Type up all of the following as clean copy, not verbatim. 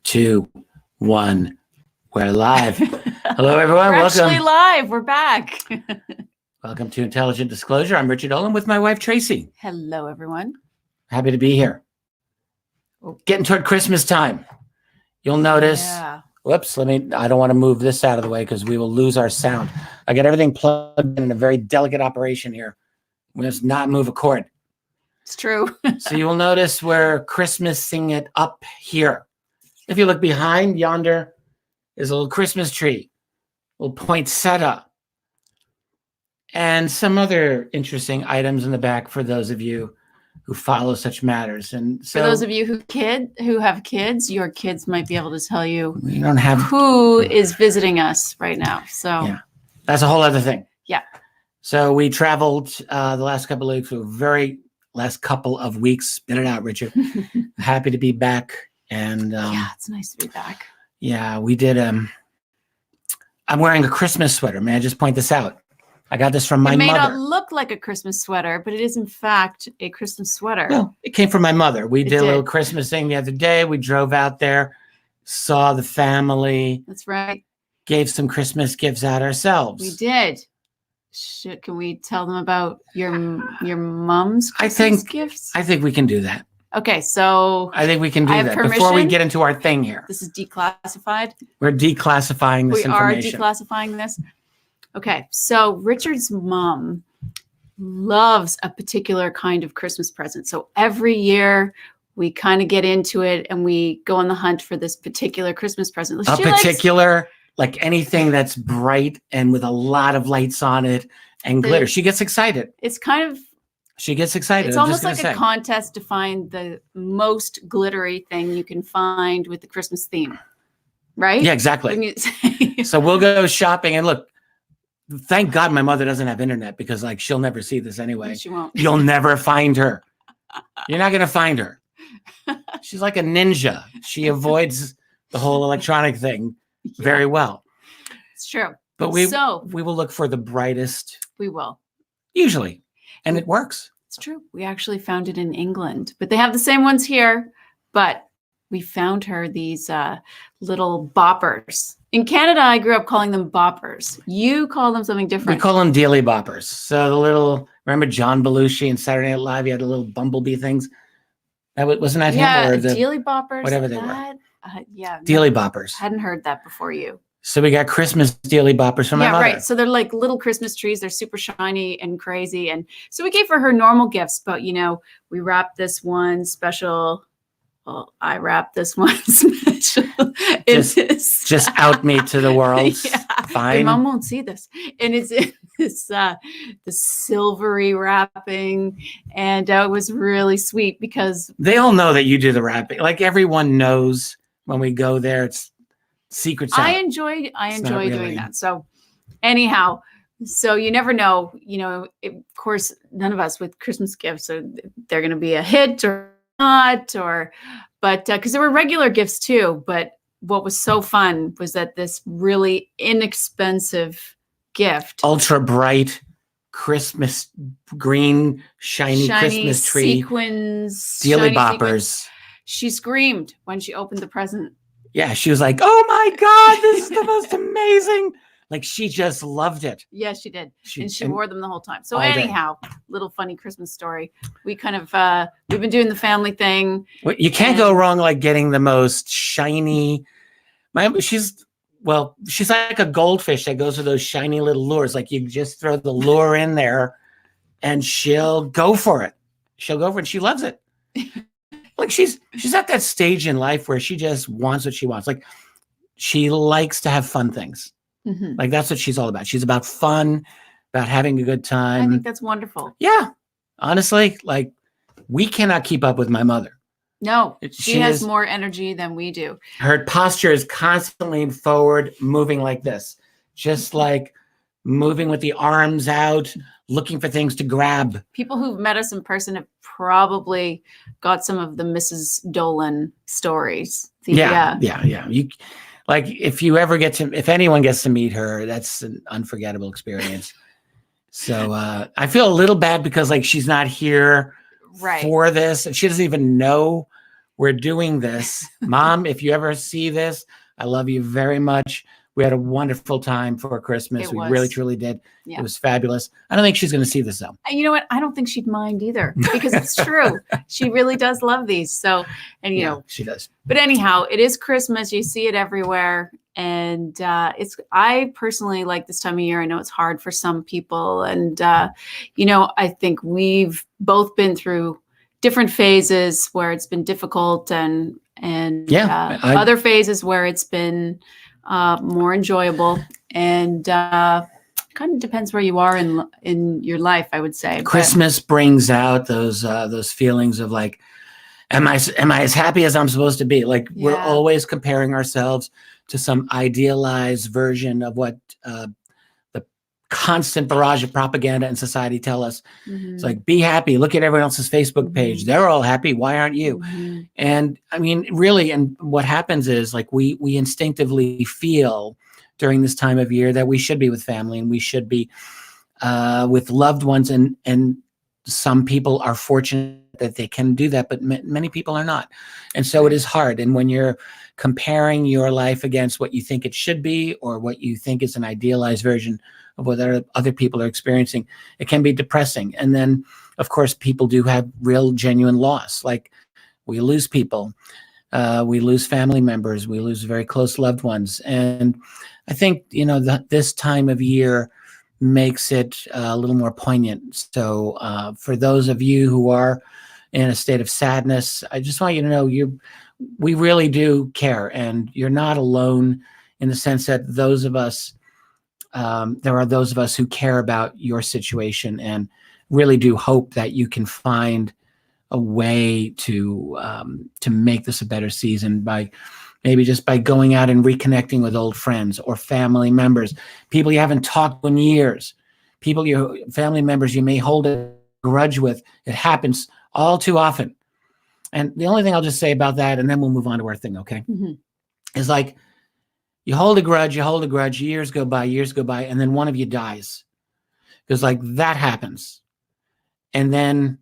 2, 1. We're live. Hello, everyone. Welcome. Actually live. We're back. Welcome to Intelligent Disclosure. I'm Richard Dolan with my wife, Tracey. Hello, everyone. Happy to be here. Getting toward Christmas time. You'll notice. Yeah. Whoops. I don't want to move this out of the way because we will lose our sound. I got everything plugged in a very delicate operation here. We must not move a cord. It's true. So you will notice we're Christmasing it up here. If you look behind yonder, there's a little Christmas tree, a little poinsettia, and some other interesting items in the back for those of you who follow such matters. And so, for those of you who have kids, your kids might be able to tell you we don't have who is visiting us right now. So yeah, that's a whole other thing. Yeah. So we traveled the last couple of weeks. Spit it out, Richard. Happy to be back. And yeah, it's nice to be back. Yeah, we did. I'm wearing a Christmas sweater. May I just point this out? I got this from my mother. It may not look like a Christmas sweater, but it is in fact a Christmas sweater. Well, it came from my mother. We did a little Christmas thing the other day. We drove out there, saw the family. That's right. Gave some Christmas gifts out ourselves. We did. Can we tell them about your mom's Christmas gifts? I think we can do that. Okay, so I think we can do that before we get into our thing here. This is declassified. We're declassifying this information. We are declassifying this. Okay, so Richard's mom loves a particular kind of Christmas present. So every year we kind of get into it and we go on the hunt for this particular Christmas present. Like anything that's bright and with a lot of lights on it and glitter. She gets excited. She gets excited. It's almost like a contest to find the most glittery thing you can find with the Christmas theme, right? Yeah, exactly. So we'll go shopping and look. Thank God my mother doesn't have internet because she'll never see this anyway. She won't. You'll never find her. You're not going to find her. She's like a ninja. She avoids the whole electronic thing very well. It's true. But we will look for the brightest. We will. Usually. And it works. It's true. We actually found it in England, but they have the same ones here. But we found her these little boppers. In Canada, I grew up calling them boppers. You call them something different. We call them dealy boppers. So remember John Belushi and Saturday Night Live? He had the little bumblebee things. Wasn't that him? Or the dealy boppers. Whatever they were. Yeah. Dealy boppers. Hadn't heard that before you. So we got Christmas dealy boppers from my mother. Yeah, right. So they're like little Christmas trees. They're super shiny and crazy. And so we gave her normal gifts, but we wrapped this one special. Well, I wrapped this one special. Just out me to the world. Yeah. Fine. Your mom won't see this. And it's in this the silvery wrapping. And it was really sweet because they all know that you do the wrapping. Like everyone knows when we go there, it's secrets out. I enjoy doing that. So anyhow, so you never know, of course, none of us with Christmas gifts are they're going to be a hit or not, but because there were regular gifts too. But what was so fun was that this really inexpensive gift, ultra bright Christmas green, shiny Christmas tree, sequins, dealy boppers. She screamed when she opened the present. Yeah, she was like, "Oh my God, this is the most amazing!" Like she just loved it. Yeah, she did, and she wore them the whole time. So anyhow, little funny Christmas story. We kind of we've been doing the family thing. Well, you can't go wrong like getting the most shiny. She's like a goldfish that goes with those shiny little lures. Like you just throw the lure in there, and she'll go for it. She'll go for it. She loves it. Like she's at that stage in life where she just wants what she wants. Like she likes to have fun things. Mm-hmm. Like that's what she's all about. She's about fun, about having a good time. I think that's wonderful. Yeah. Honestly, like we cannot keep up with my mother. No, she has more energy than we do. Her posture is constantly forward, moving like this, just like moving with the arms out, looking for things to grab. People who've met us in person have probably got some of the Mrs. Dolan stories. Yeah. If anyone gets to meet her, that's an unforgettable experience. So I feel a little bad because she's not here for this, and she doesn't even know we're doing this. Mom, if you ever see this, I love you very much. We had a wonderful time for Christmas. We really, truly did. Yeah. It was fabulous. I don't think she's going to see this, though. You know what? I don't think she'd mind either, because it's true. She really does love these. So, and you know, she does. But anyhow, it is Christmas. You see it everywhere. And I personally like this time of year. I know it's hard for some people. And, you know, I think we've both been through different phases where it's been difficult and other phases where it's been more enjoyable, and kind of depends where you are in your life, I would say. Christmas brings out those feelings of like, am I as happy as I'm supposed to be? Like we're always comparing ourselves to some idealized version of what the constant barrage of propaganda and society tell us. Mm-hmm. It's like, be happy. Look at everyone else's Facebook page. They're all happy. Why aren't you? Mm-hmm. And I mean, really, and what happens is like we instinctively feel during this time of year that we should be with family and we should be with loved ones. And some people are fortunate that they can do that, but many people are not. And so it is hard. And when you're comparing your life against what you think it should be or what you think is an idealized version of what other people are experiencing, it can be depressing. And then, of course, people do have real, genuine loss. Like we lose people, we lose family members, we lose very close loved ones. And I think, you know, this time of year makes it a little more poignant. So for those of you who are in a state of sadness, I just want you to know we really do care, and you're not alone in the sense that those of us, there are those of us who care about your situation and really do hope that you can find a way to make this a better season by maybe just by going out and reconnecting with old friends or family members, people you haven't talked to in years, family members you may hold a grudge with. It happens all too often. And the only thing I'll just say about that, and then we'll move on to our thing, okay? Mm-hmm. Is like you hold a grudge, years go by, and then one of you dies. Because like that happens. And then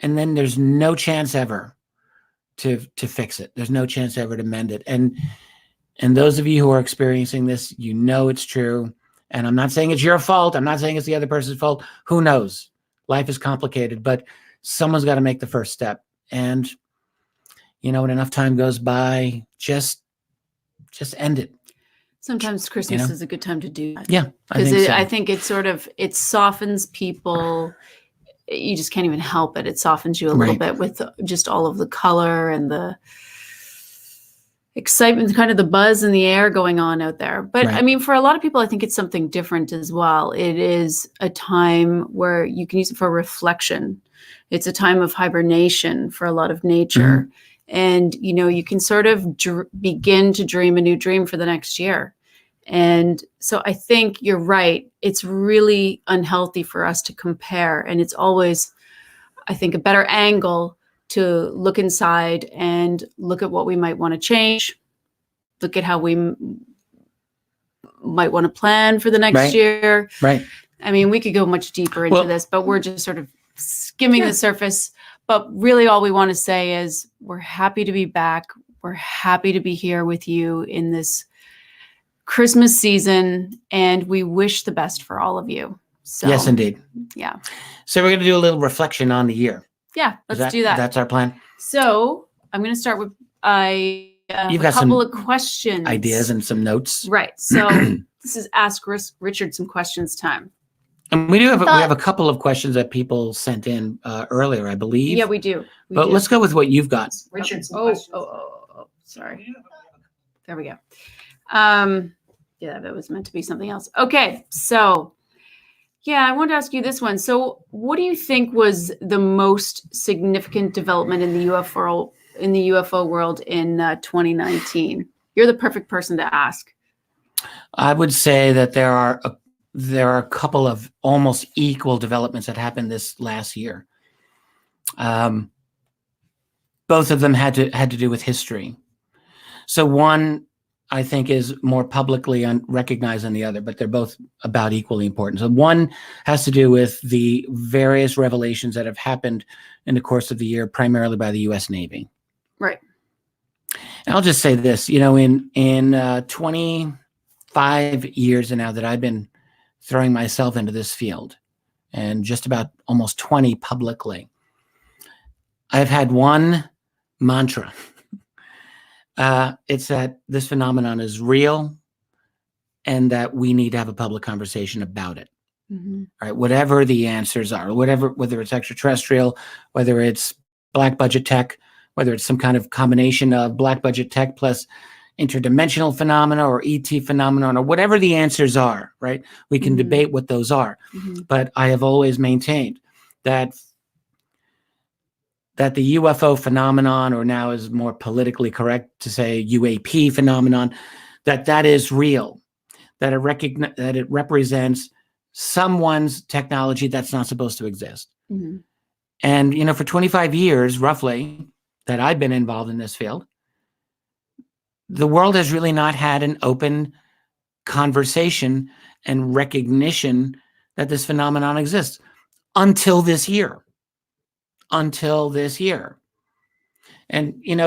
there's no chance ever to fix it. There's no chance ever to mend it. And those of you who are experiencing this, you know it's true. And I'm not saying it's your fault. I'm not saying it's the other person's fault. Who knows? Life is complicated, but someone's got to make the first step. And, you know, when enough time goes by, just end it. Sometimes Christmas is a good time to do that. Yeah. I think it softens people. You just can't even help it. It softens you a little bit with just all of the color and the excitement, kind of the buzz in the air going on out there. But I mean, for a lot of people, I think it's something different as well. It is a time where you can use it for reflection. It's a time of hibernation for a lot of nature. Mm-hmm. And, you know, you can sort of begin to dream a new dream for the next year. And so I think you're right. It's really unhealthy for us to compare. And it's always, I think, a better angle to look inside and look at what we might want to change. Look at how we might want to plan for the next year. Right. I mean, we could go much deeper into this, but we're just sort of skimming the surface. But really all we want to say is we're happy to be back. We're happy to be here with you in this Christmas season, and we wish the best for all of you. So, yes, indeed. Yeah. So we're going to do a little reflection on the year. Yeah, let's do that. That's our plan. So I'm going to start with you've got a couple of questions. Ideas and some notes. Right. So this is Ask Richard Some Questions time. And we do have we have a couple of questions that people sent in earlier, I believe. Yeah, we do. But let's go with what you've got. Richard, sorry. There we go. Yeah, that was meant to be something else. Okay, so yeah, I want to ask you this one. So, what do you think was the most significant development in the UFO world in 2019? You're the perfect person to ask. I would say that there are a couple of almost equal developments that happened this last year. Both of them had to do with history. So one, I think, is more publicly recognized than the other, but they're both about equally important. So one has to do with the various revelations that have happened in the course of the year, primarily by the U.S. Navy. Right. And I'll just say this, in 25 years now that I've been throwing myself into this field, and just about almost 20 publicly, I've had one mantra. It's that this phenomenon is real and that we need to have a public conversation about it. Mm-hmm. Right? Whatever the answers are, whether it's extraterrestrial, whether it's black budget tech, whether it's some kind of combination of black budget tech plus interdimensional phenomena or ET phenomenon, or whatever the answers are, right? We can debate what those are. But I have always maintained that the UFO phenomenon, or now is more politically correct to say UAP phenomenon, that is real, that it represents someone's technology that's not supposed to exist. And, for 25 years, roughly, that I've been involved in this field, the world has really not had an open conversation and recognition that this phenomenon exists until this year. And,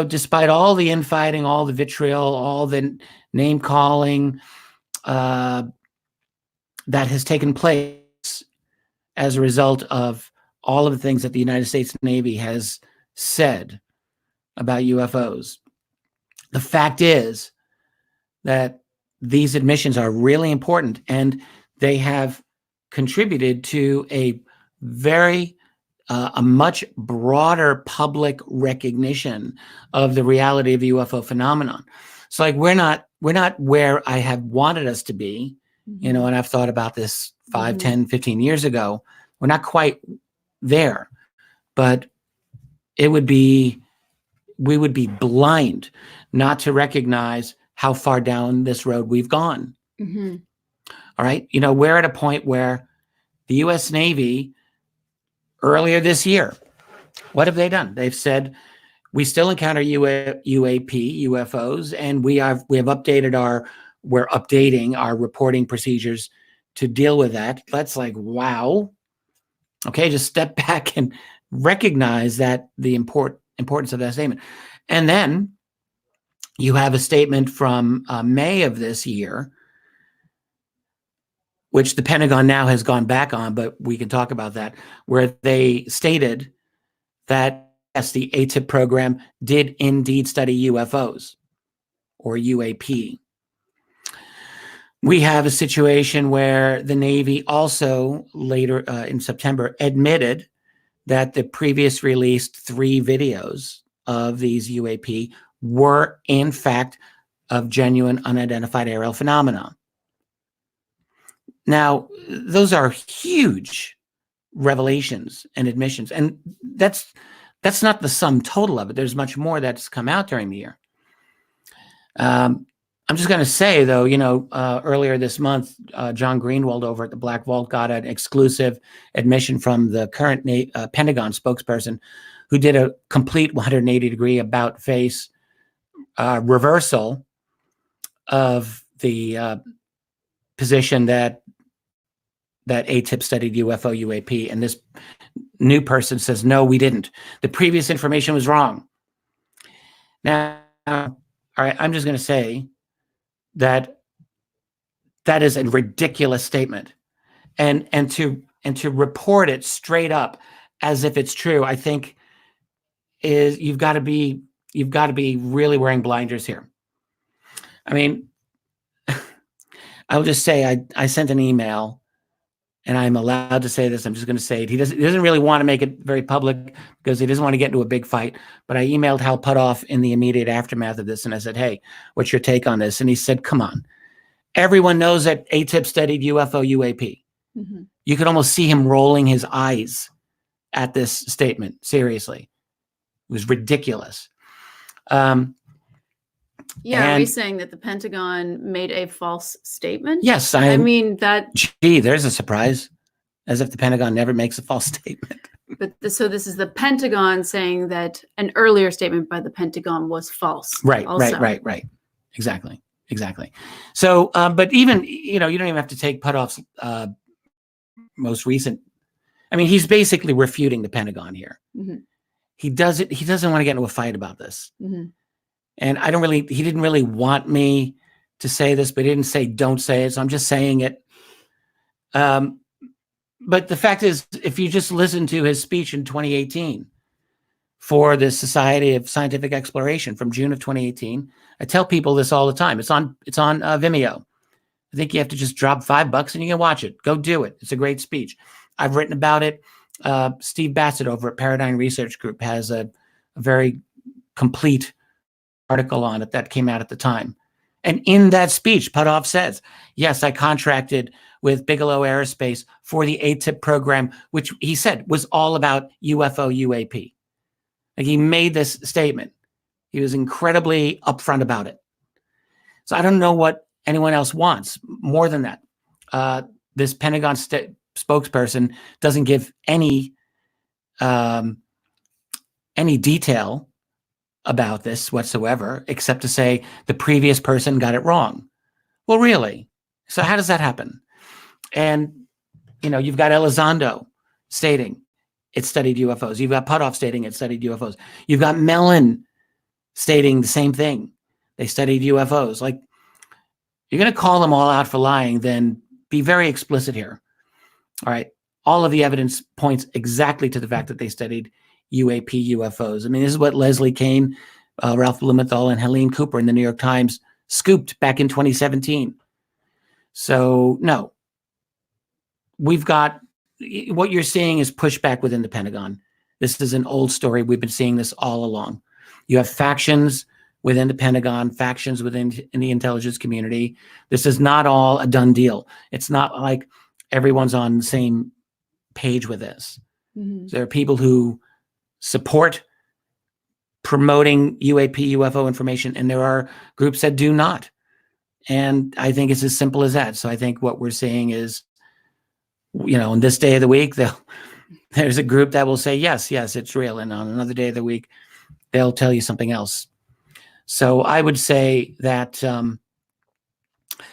despite all the infighting, all the vitriol, all the name calling that has taken place as a result of all of the things that the United States Navy has said about UFOs, the fact is that these admissions are really important, and they have contributed to a much broader public recognition of the reality of the UFO phenomenon. So, like, we're not where I have wanted us to be, and I've thought about this 5, 10, 15 years ago. We're not quite there, but we would be blind not to recognize how far down this road we've gone. All right. We're at a point where the U.S. Navy, earlier this year, what have they done? They've said, we still encounter UAP, UFOs, and we're updating our reporting procedures to deal with that. That's like, wow. Okay, just step back and recognize that the importance of that statement. And then you have a statement from May of this year, which the Pentagon now has gone back on, but we can talk about that, where they stated that, yes, the ATIP program did indeed study UFOs, or UAP. We have a situation where the Navy also later in September admitted that the previous released 3 videos of these UAP were in fact of genuine unidentified aerial phenomena. Now, those are huge revelations and admissions, and that's not the sum total of it. There's much more that's come out during the year. I'm just going to say, though, earlier this month, John Greenwald over at the Black Vault got an exclusive admission from the current Pentagon spokesperson, who did a complete 180-degree about-face reversal of the position that ATIP studied UFO UAP. And this new person says, no, we didn't. The previous information was wrong. Now, all right, I'm just going to say that is a ridiculous statement, and to report it straight up as if it's true, I think is you've got to be really wearing blinders here. I mean, I'll just say I sent an email, and I'm allowed to say this. I'm just going to say it. He doesn't really want to make it very public because he doesn't want to get into a big fight. But I emailed Hal Puthoff in the immediate aftermath of this, and I said, hey, what's your take on this? And he said, come on. Everyone knows that ATIP studied UFO UAP. You could almost see him rolling his eyes at this statement. Seriously. It was ridiculous. Are we saying that the Pentagon made a false statement? Yes. I mean, that... Gee, there's a surprise. As if the Pentagon never makes a false statement. But so this is the Pentagon saying that an earlier statement by the Pentagon was false. Right. Exactly. So, but even, you don't even have to take Puthoff's most recent. I mean, he's basically refuting the Pentagon here. he doesn't want to get into a fight about this. Mhm. And he didn't really want me to say this, but he didn't say, don't say it. So I'm just saying it. But the fact is, if you just listen to his speech in 2018 for the Society of Scientific Exploration from June of 2018, I tell people this all the time. It's on Vimeo. I think you have to just drop $5 and you can watch it. Go do it. It's a great speech. I've written about it. Steve Bassett over at Paradigm Research Group has a very complete article on it that came out at the time. And in that speech, Puthoff says, yes, I contracted with Bigelow Aerospace for the ATIP program, which he said was all about UFO UAP. Like, he made this statement. He was incredibly upfront about it. So I don't know what anyone else wants more than that. This Pentagon spokesperson doesn't give any detail about this whatsoever, except to say the previous person got it wrong. Well, really? So how does that happen? And, you've got Elizondo stating it studied UFOs. You've got Puthoff stating it studied UFOs. You've got Mellon stating the same thing. They studied UFOs. Like, you're going to call them all out for lying, then be very explicit here. All right. All of the evidence points exactly to the fact that they studied UAP UFOs. I mean, this is what Leslie Kean, Ralph Blumenthal, and Helene Cooper in the New York Times scooped back in 2017. So, no. We've got, what you're seeing is pushback within the Pentagon. This is an old story. We've been seeing this all along. You have factions within the Pentagon, factions in the intelligence community. This is not all a done deal. It's not like everyone's on the same page with this. Mm-hmm. There are people who support promoting UAP, UFO information, and there are groups that do not. And I think it's as simple as that. So I think what we're seeing is, on this day of the week, there's a group that will say, yes, it's real. And on another day of the week, they'll tell you something else. So I would say that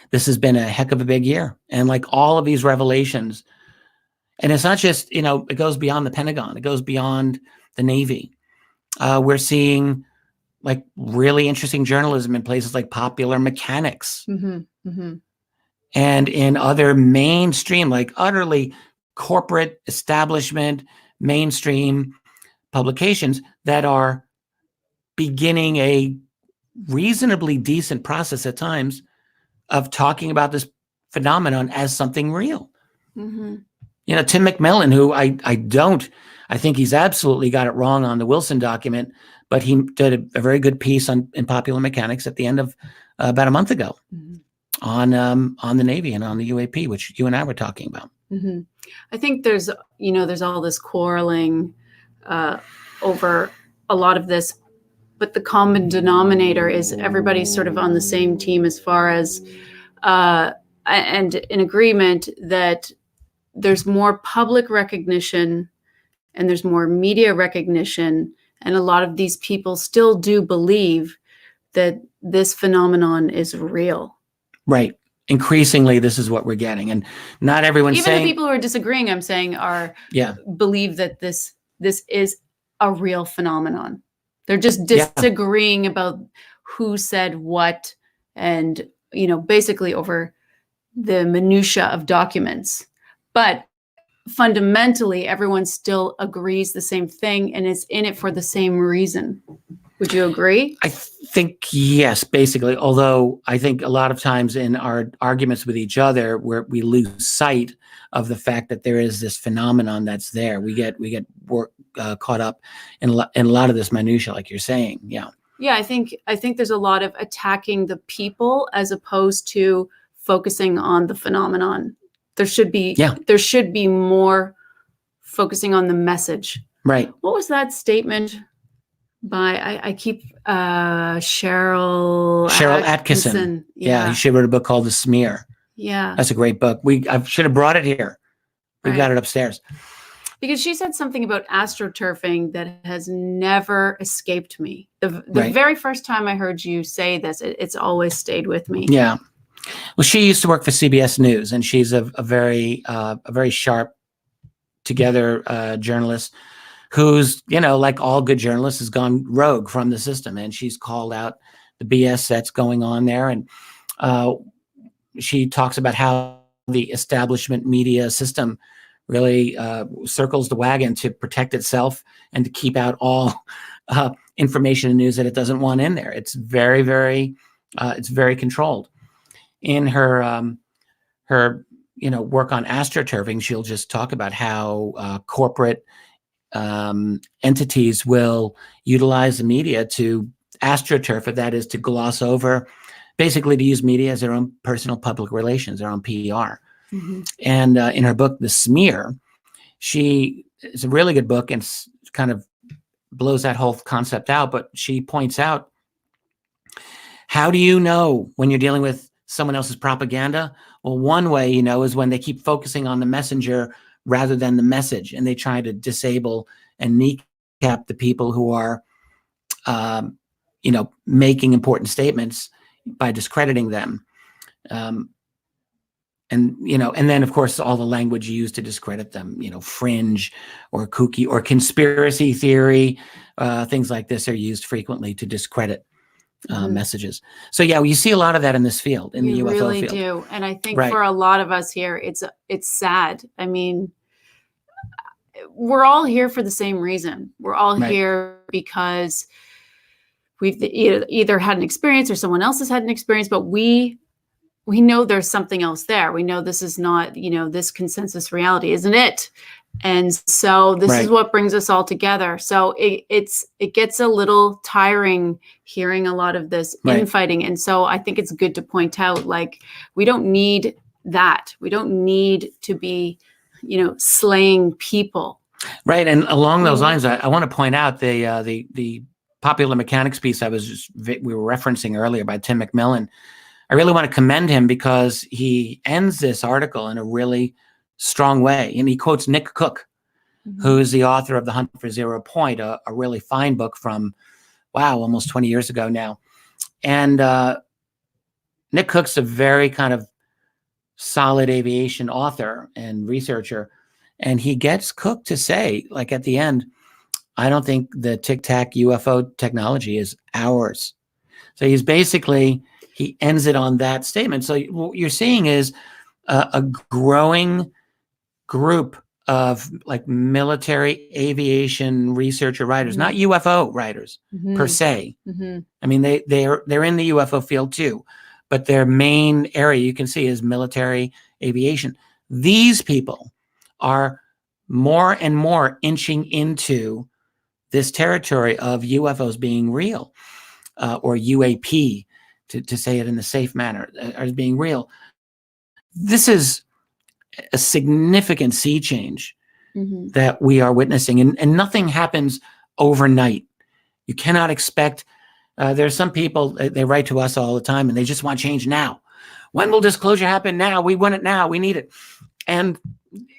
this has been a heck of a big year. And like all of these revelations, and it's not just, it goes beyond the Pentagon. It goes beyond the Navy. We're seeing like really interesting journalism in places like Popular Mechanics. Mm-hmm. Mm-hmm. And in other mainstream, like utterly corporate establishment, mainstream publications that are beginning a reasonably decent process at times of talking about this phenomenon as something real. Mm-hmm. Tim McMillan, who I think he's absolutely got it wrong on the Wilson document, but he did a very good piece in Popular Mechanics at the end of about a month ago. Mm-hmm. on the Navy and on the UAP, which you and I were talking about. Mm-hmm. I think there's all this quarreling over a lot of this, but the common denominator is everybody's sort of on the same team as far as, and in agreement that there's more public recognition and there's more media recognition. And a lot of these people still do believe that this phenomenon is real. Right. Increasingly, this is what we're getting. And not everyone's saying... Even the people who are disagreeing, I'm saying, believe that this is a real phenomenon. They're just disagreeing about who said what and, basically over the minutia of documents. But fundamentally, everyone still agrees the same thing and is in it for the same reason. Would you agree? I think yes, basically. Although I think a lot of times in our arguments with each other, we lose sight of the fact that there is this phenomenon that's there. We get caught up in a lot of this minutia, like you're saying. Yeah. Yeah, I think there's a lot of attacking the people as opposed to focusing on the phenomenon. There should be more focusing on the message. Right. What was that statement? By I keep Cheryl Atkinson. Yeah, she wrote a book called The Smear. Yeah, that's a great book. I should have brought it here. We've got it upstairs. Because she said something about astroturfing that has never escaped me. The very first time I heard you say this, it's always stayed with me. Yeah. Well, she used to work for CBS News, and she's a very sharp, together journalist who's, like all good journalists, has gone rogue from the system, and she's called out the BS that's going on there. And she talks about how the establishment media system really circles the wagon to protect itself and to keep out all information and news that it doesn't want in there. It's very, very, it's very controlled. In her work on astroturfing, she'll just talk about how corporate entities will utilize the media to astroturf it, that is, to gloss over, basically to use media as their own personal public relations, their own PR. Mm-hmm. And in her book, The Smear, it's a really good book and kind of blows that whole concept out, but she points out, how do you know when you're dealing with someone else's propaganda? Well, one way you know is when they keep focusing on the messenger rather than the message, and they try to disable and kneecap the people who are, making important statements by discrediting them. And then of course, all the language used to discredit them, fringe or kooky or conspiracy theory, things like this are used frequently to discredit messages. So yeah, you see a lot of that in this field, in the UFO field. You really do. And I think for a lot of us here, it's sad. I mean, we're all here for the same reason. We're all here because we've either had an experience or someone else has had an experience, but we know there's something else there. We know this is not, this consensus reality isn't it. And so this is what brings us all together. So it gets a little tiring hearing a lot of this infighting. And so I think it's good to point out, like, we don't need that. We don't need to be, slaying people. Right. And along those lines, I want to point out the popular mechanics piece we were referencing earlier by Tim McMillan. I really want to commend him because he ends this article in a really strong way. And he quotes Nick Cook, who is the author of The Hunt for Zero Point, a really fine book from, almost 20 years ago now. And Nick Cook's a very kind of solid aviation author and researcher. And he gets Cook to say, like at the end, I don't think the Tic Tac UFO technology is ours. So he ends it on that statement. So what you're seeing is a growing group of like military aviation researcher writers, not UFO writers per se. I mean, they're in the UFO field too, but their main area you can see is military aviation. These people are more and more inching into this territory of UFOs being real, or UAP, to say it in the safe manner, as being real. This is a significant sea change that we are witnessing, and nothing happens overnight. You cannot expect, there's some people, they write to us all the time and they just want change now. When will disclosure happen? Now. We want it now. We need it. And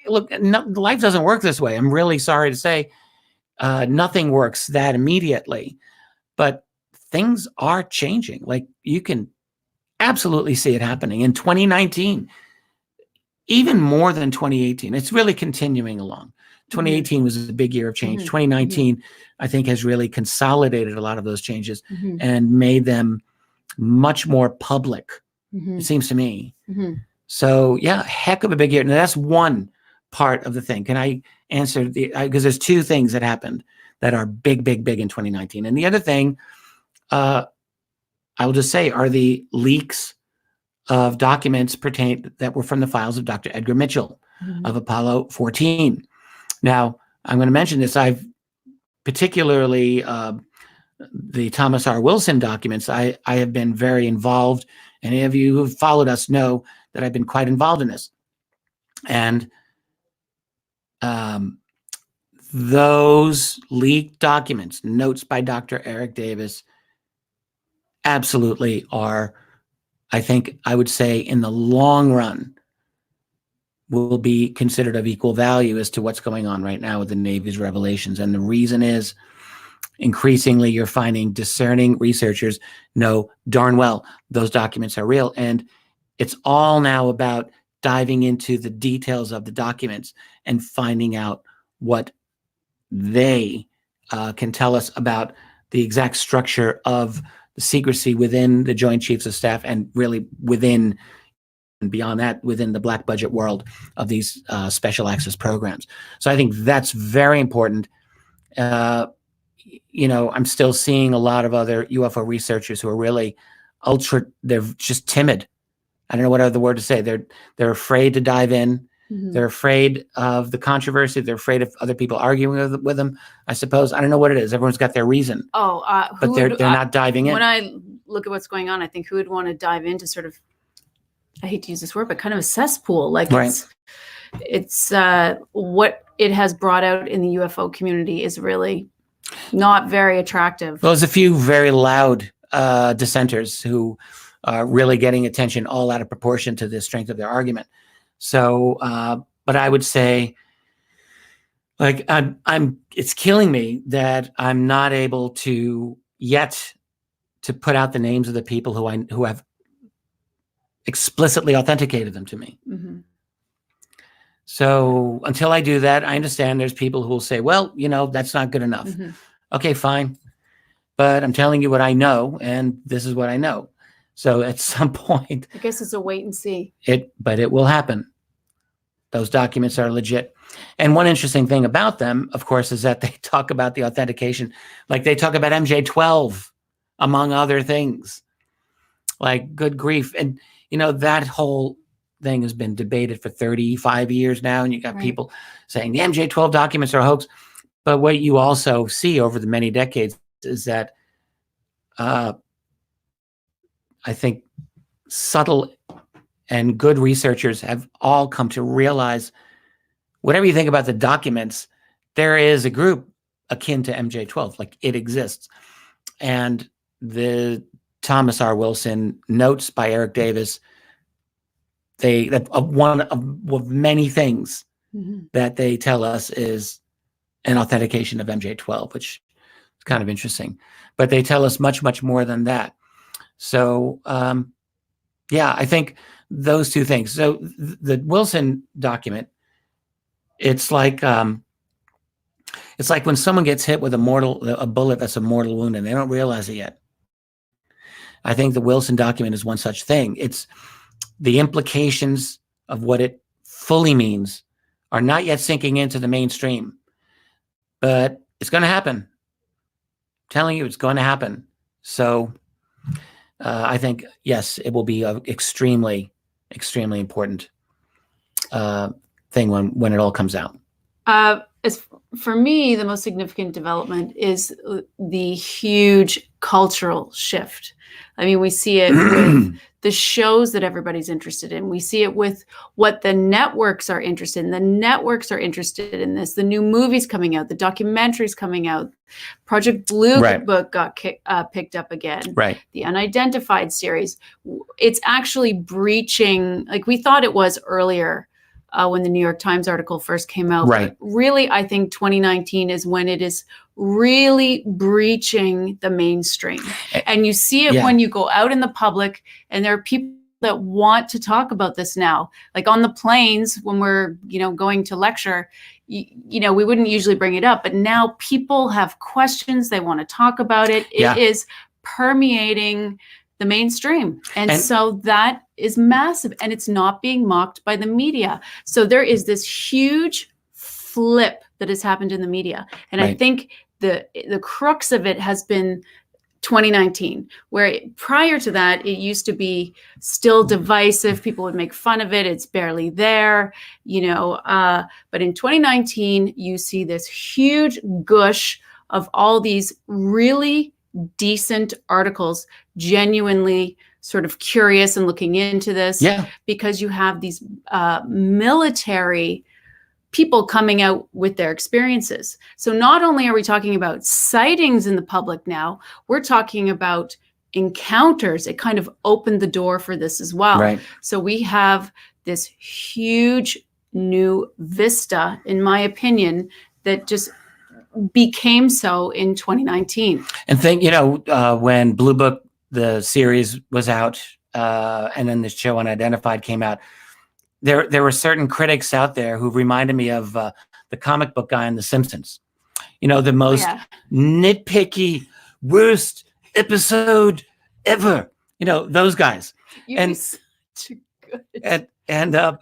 look, life doesn't work this way. I'm really sorry to say, nothing works that immediately, but things are changing. Like, you can absolutely see it happening in 2019, even more than 2018. It's really continuing along. 2018 was a big year of change. 2019, I think, has really consolidated a lot of those changes and made them much more public, it seems to me. So yeah, heck of a big year. Now that's one part of the thing. Can I answer because there's two things that happened that are big, big, big in 2019. And the other thing, I will just say, are the leaks of documents that were from the files of Dr. Edgar Mitchell of Apollo 14. Now, I'm going to mention this. I've particularly the Thomas R. Wilson documents. I have been very involved. Any of you who've followed us know that I've been quite involved in this. And those leaked documents, notes by Dr. Eric Davis, absolutely are, I think I would say, in the long run, will be considered of equal value as to what's going on right now with the Navy's revelations. And the reason is, increasingly, you're finding discerning researchers know darn well those documents are real. And it's all now about diving into the details of the documents and finding out what they can tell us about the exact structure of the secrecy within the Joint Chiefs of Staff, and really within and beyond that, within the black budget world of these special access programs. So I think that's very important. I'm still seeing a lot of other UFO researchers who are really they're just timid. I don't know what other word to say. They're afraid to dive in. Mm-hmm. They're afraid of the controversy. They're afraid of other people arguing with them, I suppose. I don't know what it is. Everyone's got their reason. But they're not diving in. When I look at what's going on, I think who would want to dive into sort of, I hate to use this word, but kind of a cesspool. Like right. It's what it has brought out in the UFO community is really not very attractive. Well, there's a few very loud dissenters who are really getting attention all out of proportion to the strength of their argument. So, but I would say, like, it's killing me that I'm not able to yet to put out the names of the people who have explicitly authenticated them to me. Mm-hmm. So until I do that, I understand there's people who will say, well, that's not good enough. Mm-hmm. Okay, fine. But I'm telling you what I know, and this is what I know. So at some point, I guess it's a wait and see. But it will happen. Those documents are legit. And one interesting thing about them, of course, is that they talk about the authentication. Like they talk about MJ12, among other things. Like, good grief. And, that whole thing has been debated for 35 years now. And you got right. people saying the MJ12 documents are a hoax. But what you also see over the many decades is that I think subtle and good researchers have all come to realize, whatever you think about the documents, there is a group akin to MJ12, like it exists. And the Thomas R. Wilson notes by Eric Davis, one of many things mm-hmm. that they tell us is an authentication of MJ12, which is kind of interesting. But they tell us much, much more than that. So, I think those two things. So the Wilson document, it's like when someone gets hit with a bullet that's a mortal wound and they don't realize it yet. I think the Wilson document is one such thing. It's the implications of what it fully means are not yet sinking into the mainstream, but it's going to happen. I'm telling you, it's going to happen. So I think, yes, it will be an extremely, extremely important thing when it all comes out. For me, the most significant development is the huge cultural shift. I mean, we see it with the shows that everybody's interested in. We see it with what the networks are interested in. The networks are interested in this. The new movies coming out, the documentaries coming out. Project Blue right. Book got picked up again. Right. The Unidentified series. It's actually breaching, like we thought it was earlier when the New York Times article first came out. Right. But really, I think 2019 is when it is really breaching the mainstream. And you see it when you go out in the public, and there are people that want to talk about this now. Like on the planes, when we're, going to lecture, we wouldn't usually bring it up, but now people have questions. They want to talk about it. It is permeating the mainstream. And so that is massive, and it's not being mocked by the media. So there is this huge flip that has happened in the media. And right. I think the crux of it has been 2019, where prior to that, it used to be still divisive. People would make fun of it. It's barely there, but in 2019, you see this huge gush of all these really decent articles, genuinely sort of curious and looking into this, because you have these military people coming out with their experiences. So not only are we talking about sightings in the public now, we're talking about encounters. It kind of opened the door for this as well. Right. So we have this huge new vista, in my opinion, that just became so in 2019. And think, when Blue Book, the series was out, and then the show Unidentified came out, there were certain critics out there who reminded me of the comic book guy in The Simpsons, the most nitpicky, worst episode ever. Those guys. You'd be such a good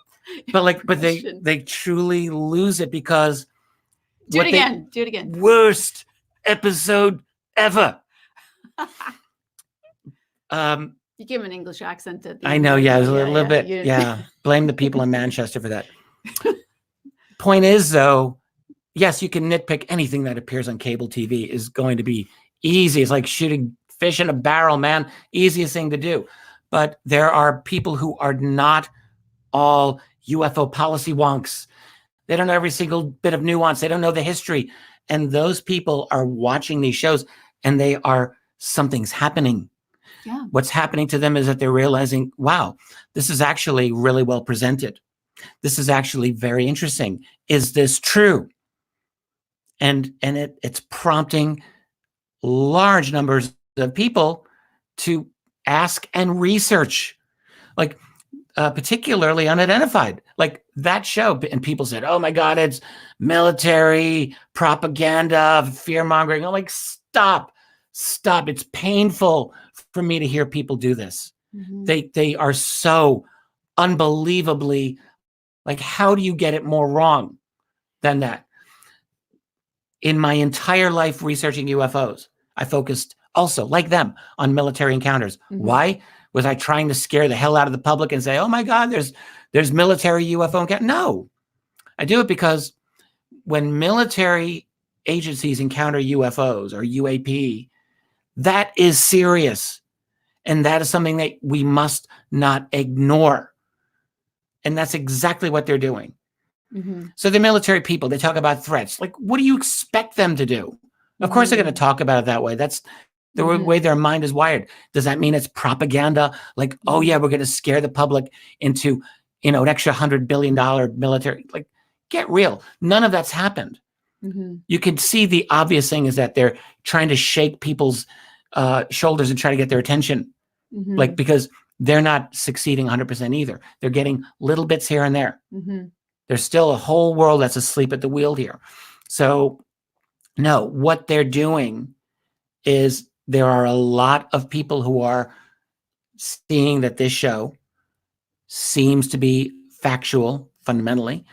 but they truly lose it because do it again. Worst episode ever. You give him an English accent at the I end. know, yeah, a little bit. Yeah. Blame the people in Manchester for that. Point is, though, yes, you can nitpick anything that appears on cable TV is going to be easy. It's like shooting fish in a barrel, man. Easiest thing to do. But there are people who are not all UFO policy wonks. They don't know every single bit of nuance. They don't know the history. And those people are watching these shows and something's happening. Yeah. What's happening to them is that they're realizing, wow, this is actually really well presented. This is actually very interesting. Is this true? And it's prompting large numbers of people to ask and research, like particularly unidentified, like that show. And people said, oh my God, it's military propaganda, fear mongering. I'm like, stop. It's painful for me to hear people do this. Mm-hmm. They are so unbelievably, like, how do you get it more wrong than that? In my entire life researching UFOs, I focused also, like them, on military encounters. Mm-hmm. Why? Was I trying to scare the hell out of the public and say, oh my God, there's military UFO encounter? No. I do it because when military agencies encounter UFOs or UAP, that is serious. And that is something that we must not ignore. And that's exactly what they're doing. Mm-hmm. So the military people, they talk about threats. Like, what do you expect them to do? Of course, they're going to talk about it that way. That's the way their mind is wired. Does that mean it's propaganda? Like, oh yeah, we're going to scare the public into, an extra $100 billion military. Like, get real. None of that's happened. Mm-hmm. You can see the obvious thing is that they're trying to shake people's shoulders and try to get their attention. Mm-hmm. Like, because they're not succeeding 100% either. They're getting little bits here and there. Mm-hmm. There's still a whole world that's asleep at the wheel here. So, no, what they're doing is there are a lot of people who are seeing that this show seems to be factual fundamentally.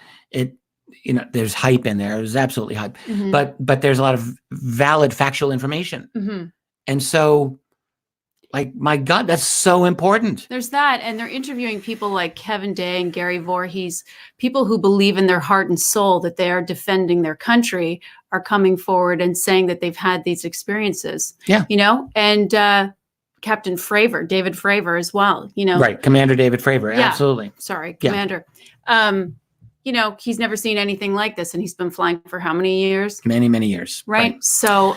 There's hype in there. There's absolutely hype, mm-hmm. but there's a lot of valid factual information. Mm-hmm. And so, like, my God, that's so important. There's that. And they're interviewing people like Kevin Day and Gary Voorhees, people who believe in their heart and soul that they are defending their country, are coming forward and saying that they've had these experiences. Yeah. And Captain Fravor, David Fravor as well, Right. Commander David Fravor. Yeah. Absolutely. Sorry, Commander. He's never seen anything like this, and he's been flying for how many years? Many, many years. Right. So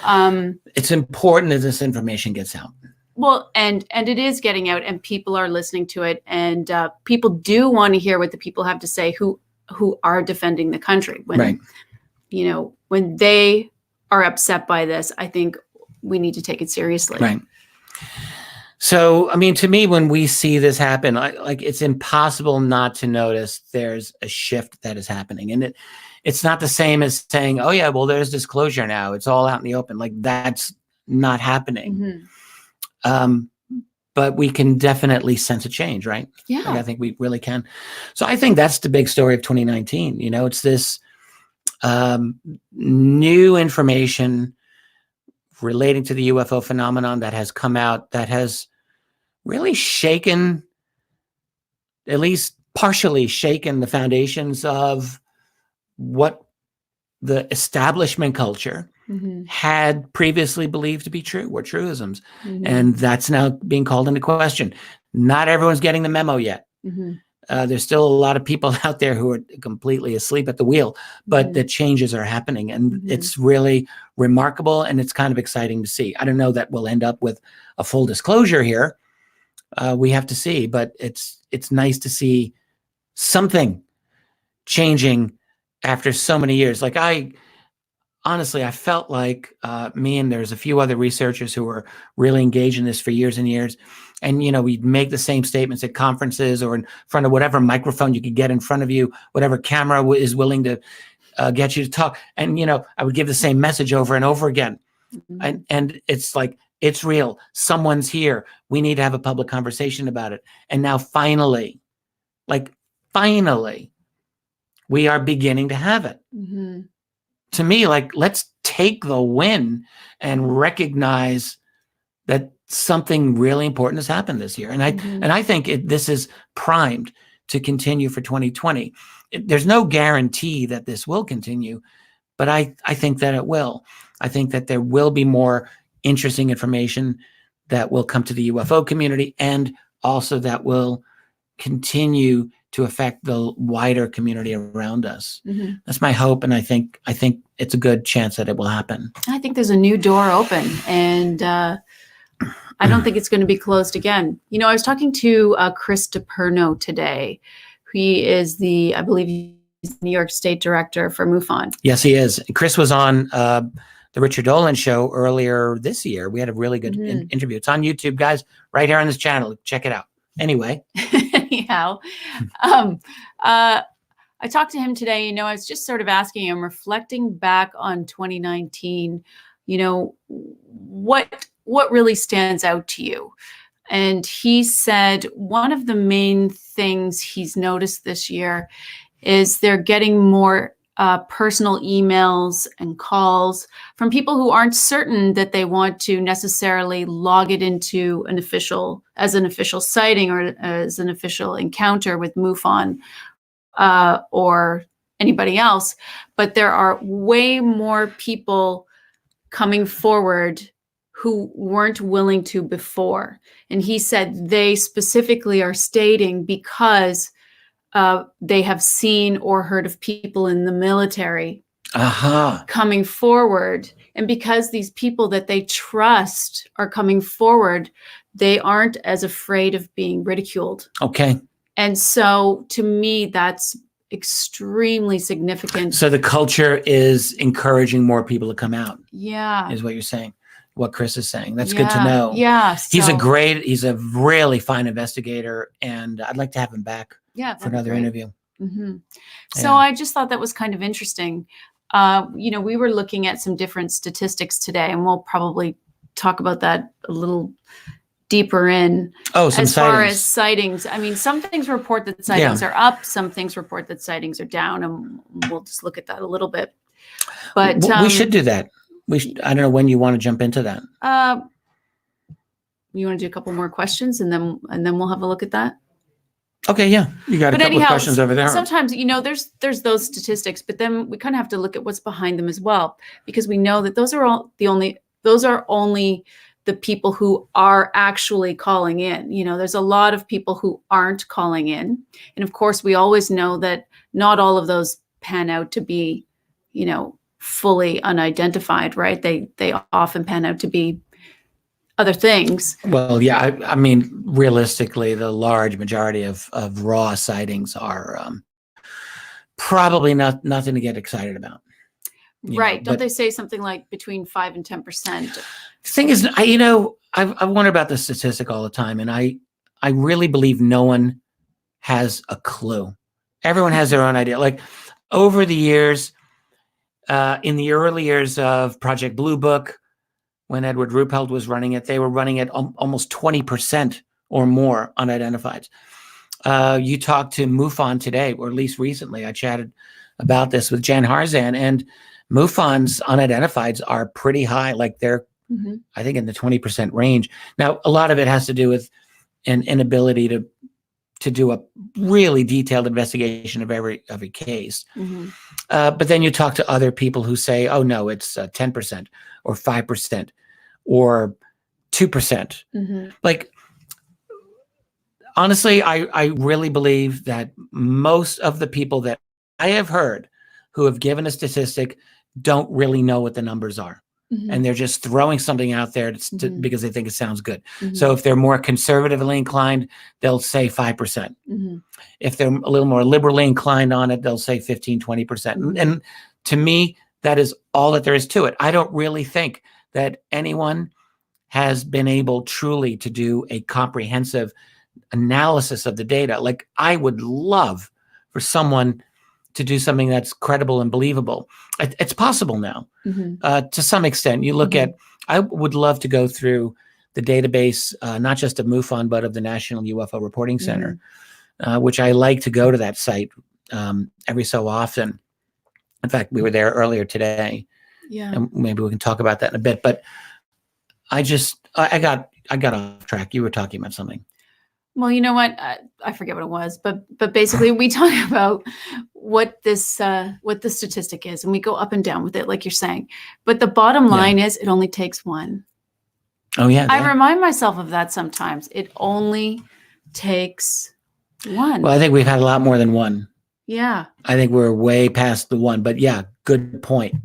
it's important that this information gets out. Well, and it is getting out, and people are listening to it, and people do want to hear what the people have to say who are defending the country. When, when they are upset by this, I think we need to take it seriously. Right. So, I mean, to me, when we see this happen, it's impossible not to notice there's a shift that is happening. And it's not the same as saying, oh, yeah, well, there's disclosure now. It's all out in the open. Like, that's not happening. Mm-hmm. But we can definitely sense a change, right? Yeah. I think we really can. So I think that's the big story of 2019. It's this new information relating to the UFO phenomenon that has come out that has really shaken, at least partially shaken, the foundations of what the establishment culture had previously believed to be true, were truisms. Mm-hmm. And that's now being called into question. Not everyone's getting the memo yet. Mm-hmm. There's still a lot of people out there who are completely asleep at the wheel, but the changes are happening, and it's really remarkable, and it's kind of exciting to see. I don't know that we'll end up with a full disclosure here. We have to see, but it's nice to see something changing after so many years. Like, honestly, I felt like me and there's a few other researchers who were really engaged in this for years and years. And, we'd make the same statements at conferences or in front of whatever microphone you could get in front of you, whatever camera is willing to get you to talk. And, I would give the same message over and over again. Mhm. And it's like, it's real. Someone's here. We need to have a public conversation about it. And now finally, we are beginning to have it. Mhm. To me, let's take the win and recognize that something really important has happened this year. And I think this is primed to continue for 2020. There's no guarantee that this will continue, but I think that it will. I think that there will be more interesting information that will come to the UFO community, and also that will continue to affect the wider community around us. Mhm. That's my hope, and I think it's a good chance that it will happen. I think there's a new door open, and I don't think it's going to be closed again. I was talking to Chris DiPerno today. He is I believe he's the New York State Director for MUFON. Yes, he is. Chris was on the Richard Dolan show earlier this year. We had a really good interview. It's on YouTube, guys, right here on this channel. Check it out. Anyway. Anyhow, I talked to him today. I was just sort of asking him, reflecting back on 2019, what really stands out to you? And he said one of the main things he's noticed this year is they're getting more personal emails and calls from people who aren't certain that they want to necessarily log it into as an official sighting or as an official encounter with MUFON or anybody else. But there are way more people coming forward who weren't willing to before. And he said they specifically are stating because they have seen or heard of people in the military coming forward. And because these people that they trust are coming forward, they aren't as afraid of being ridiculed. Okay. And so to me, that's extremely significant. So the culture is encouraging more people to come out. Yeah. Is what you're saying. What Chris is saying. That's good to know. Yeah. He's a really fine investigator, and I'd like to have him back for another interview. Mm-hmm. So I just thought that was kind of interesting. We were looking at some different statistics today, and we'll probably talk about that a little deeper in. Far as sightings. I mean, some things report that sightings are up, some things report that sightings are down, and we'll just look at that a little bit. But we should do that. I don't know when you want to jump into that. You want to do a couple more questions, and then we'll have a look at that. Okay, yeah, you got a couple of questions over there. Sometimes there's those statistics, but then we kind of have to look at what's behind them as well, because we know that those are only the people who are actually calling in. There's a lot of people who aren't calling in, and of course, we always know that not all of those pan out to be, fully unidentified, right? They often pan out to be other things. Well, yeah, I mean, realistically, the large majority of raw sightings are probably nothing to get excited about. Right. Don't they say something like between 5 and 10%? The thing is, I wonder about the statistic all the time, and I really believe no one has a clue. Everyone has their own idea. Like over the years, in the early years of Project Blue Book, when Edward Ruppelt was running it, they were running it almost 20% or more unidentified. You talked to MUFON today, or at least recently. I chatted about this with Jen Harzan, and MUFON's unidentifieds are pretty high. Like they're, I think, in the 20% range. Now, a lot of it has to do with an inability to do a really detailed investigation of every case. But then you talk to other people who say, oh, no, it's 10% or 5% or 2%. Like, honestly, I really believe that most of the people that I have heard who have given a statistic don't really know what the numbers are. And they're just throwing something out there because they think it sounds good. So if they're more conservatively inclined, they'll say 5%. If they're a little more liberally inclined on it, they'll say 15, 20%. And to me, that is all that there is to it. I don't really think that anyone has been able truly to do a comprehensive analysis of the data. Like, I would love for someone to do something that's credible and believable. It's possible now, to some extent. You look at, I would love to go through the database, not just of MUFON, but of the National UFO Reporting Center, which I like to go to that site every so often. In fact, we were there earlier today, and maybe we can talk about that in a bit. But I got off track. You were talking about something. Well, you know what? I forget what it was, but basically we talk about what the statistic is, and we go up and down with it, like you're saying. But the bottom line is, it only takes one. Oh yeah. I remind myself of that sometimes. It only takes one. Well, I think we've had a lot more than one. Yeah. I think we're way past the one, but yeah, good point.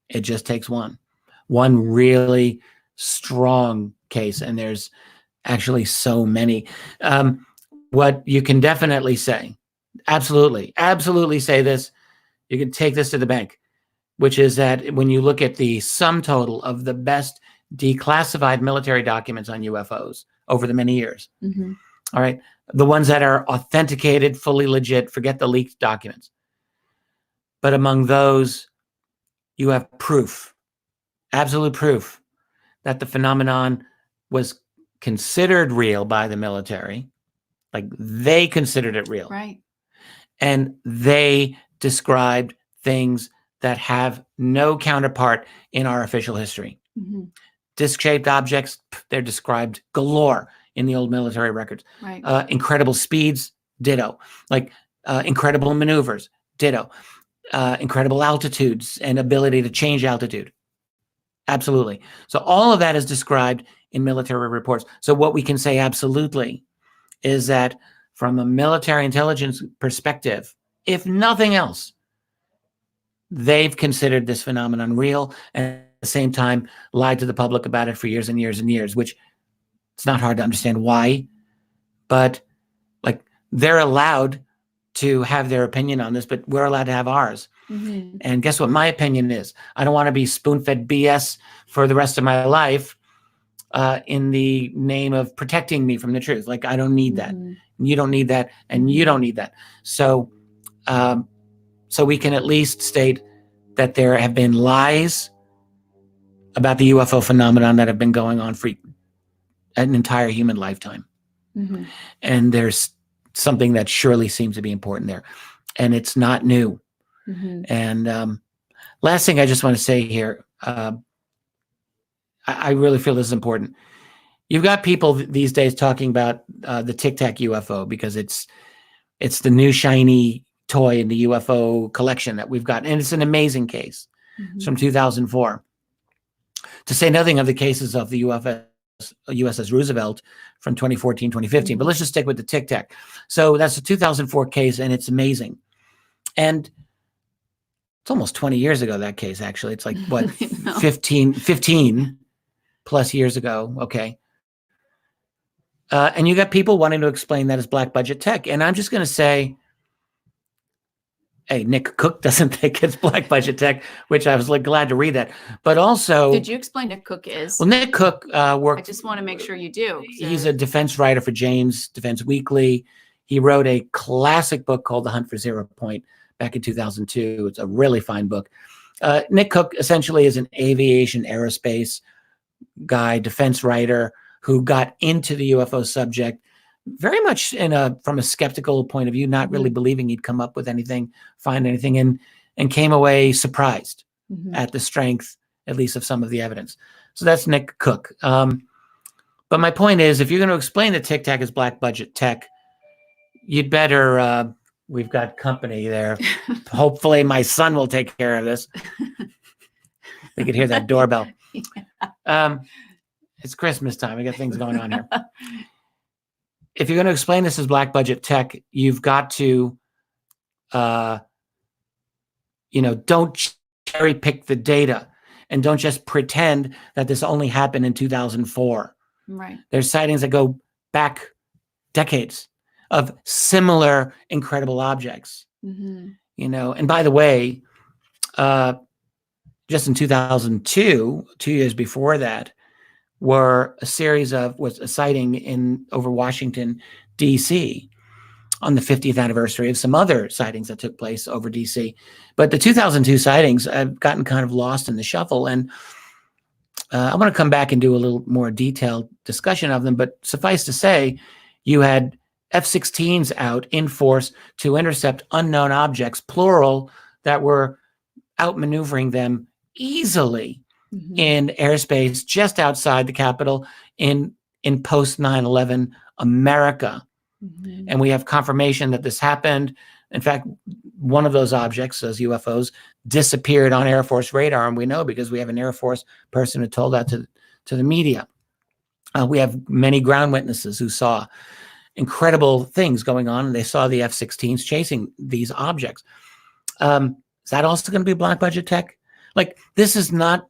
It just takes one really strong case, and there's actually so many. What you can definitely say, absolutely say this, you can take this to the bank, which is that when you look at the sum total of the best declassified military documents on UFOs over the many years, all right, the ones that are authenticated, fully legit, forget the leaked documents. But among those, you have proof, absolute proof, that the phenomenon was considered real by the military. Like, they considered it real. Right. And they described things that have no counterpart in our official history. Disc-shaped objects, they're described galore in the old military records. Right. Incredible speeds, ditto. Like incredible maneuvers, ditto. Incredible altitudes and ability to change altitude. Absolutely. So all of that is described in military reports. So what we can say absolutely is that from a military intelligence perspective, if nothing else, they've considered this phenomenon real, and at the same time lied to the public about it for years and years and years, which it's not hard to understand why, but like, they're allowed to have their opinion on this, but we're allowed to have ours. And guess what my opinion is? I don't want to be spoon-fed BS for the rest of my life in the name of protecting me from the truth. Like, I don't need that. You don't need that, and you don't need that. So, so we can at least state that there have been lies about the UFO phenomenon that have been going on for an entire human lifetime. And there's something that surely seems to be important there, and it's not new. And last thing I just want to say here, I really feel this is important. You've got people these days talking about the Tic Tac UFO because it's the new shiny toy in the UFO collection that we've got, and it's an amazing case. It's from 2004. To say nothing of the cases of the USS Roosevelt from 2014, 2015. But let's just stick with the Tic Tac. So that's a 2004 case, and it's amazing. And it's almost 20 years ago, that case, actually. It's like, what, 15 plus years ago. Okay. And you got people wanting to explain that as black budget tech. And I'm just going to say, hey, Nick Cook doesn't think it's black budget tech, which I was like glad to read that. But also, did you explain Nick Cook is? Well, Nick Cook worked. I just want to make sure you do. He's a defense writer for Jane's Defense Weekly. He wrote a classic book called The Hunt for Zero Point back in 2002. It's a really fine book. Nick Cook essentially is an aviation aerospace guy, defense writer who got into the UFO subject very much from a skeptical point of view, not really believing he'd come up with anything, find anything, and came away surprised at the strength, at least, of some of the evidence. So that's Nick Cook. But my point is, if you're going to explain that Tic Tac is black budget tech, you'd better, we've got company there. Hopefully my son will take care of this. They could hear that doorbell. It's Christmas time. We got things going on here. If you're going to explain this as black budget tech, you've got to, don't cherry pick the data, and don't just pretend that this only happened in 2004. Right. There's sightings that go back decades of similar incredible objects. And by the way, just in 2002, 2 years before that, was a sighting over Washington, D.C. on the 50th anniversary of some other sightings that took place over DC. But the 2002 sightings have gotten kind of lost in the shuffle. And I want to come back and do a little more detailed discussion of them. But suffice to say, you had F-16s out in force to intercept unknown objects, plural, that were outmaneuvering them easily in airspace just outside the Capitol in post 9/11 America. And we have confirmation that this happened. In fact, one of those objects, those UFOs, disappeared on Air Force radar, and we know because we have an Air Force person who told that to the media. We have many ground witnesses who saw incredible things going on, and they saw the F-16s chasing these objects. Is that also going to be black budget tech? Like, this is not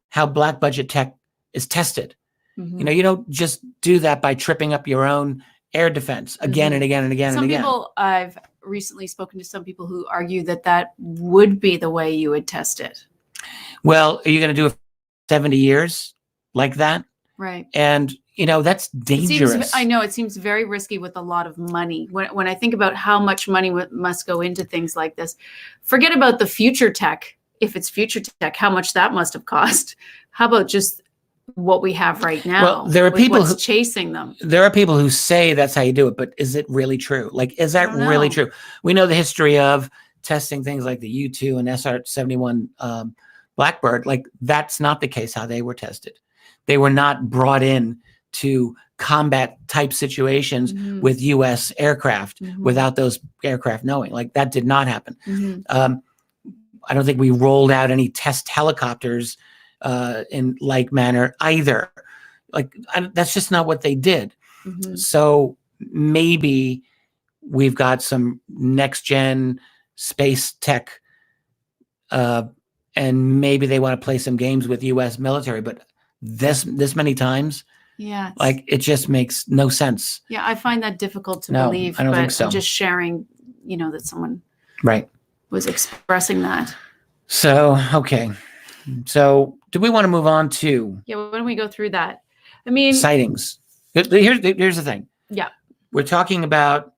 how black budget tech is tested. You know, you don't just do that by tripping up your own air defense again and again and again and again. Some people, I've recently spoken to some people who argue that that would be the way you would test it. Well, are you going to do it for 70 years like that? Right. And, you know, that's dangerous. I know it seems very risky with a lot of money. When I think about how much money must go into things like this, forget about the future tech. If it's future tech, how much that must have cost. How about just what we have right now? Well, there are people who chasing them. There are people who say that's how you do it, but is it really true? Like, is that really true? We know the history of testing things like the U-2 and SR-71 Blackbird. Like, that's not the case how they were tested. They were not brought in to combat type situations with U.S. aircraft without those aircraft knowing. Like, that did not happen. I don't think we rolled out any test helicopters in like manner either. Like, that's just not what they did. So maybe we've got some next gen space tech, and maybe they want to play some games with U.S. military, but this many times, like, it just makes no sense. Yeah, I find that difficult to believe. I don't think so. I'm just sharing, you know, that someone was expressing that. So, okay. So do we want to move on to? Yeah, why don't we go through that? I mean, sightings. Here's the thing. Yeah. We're talking about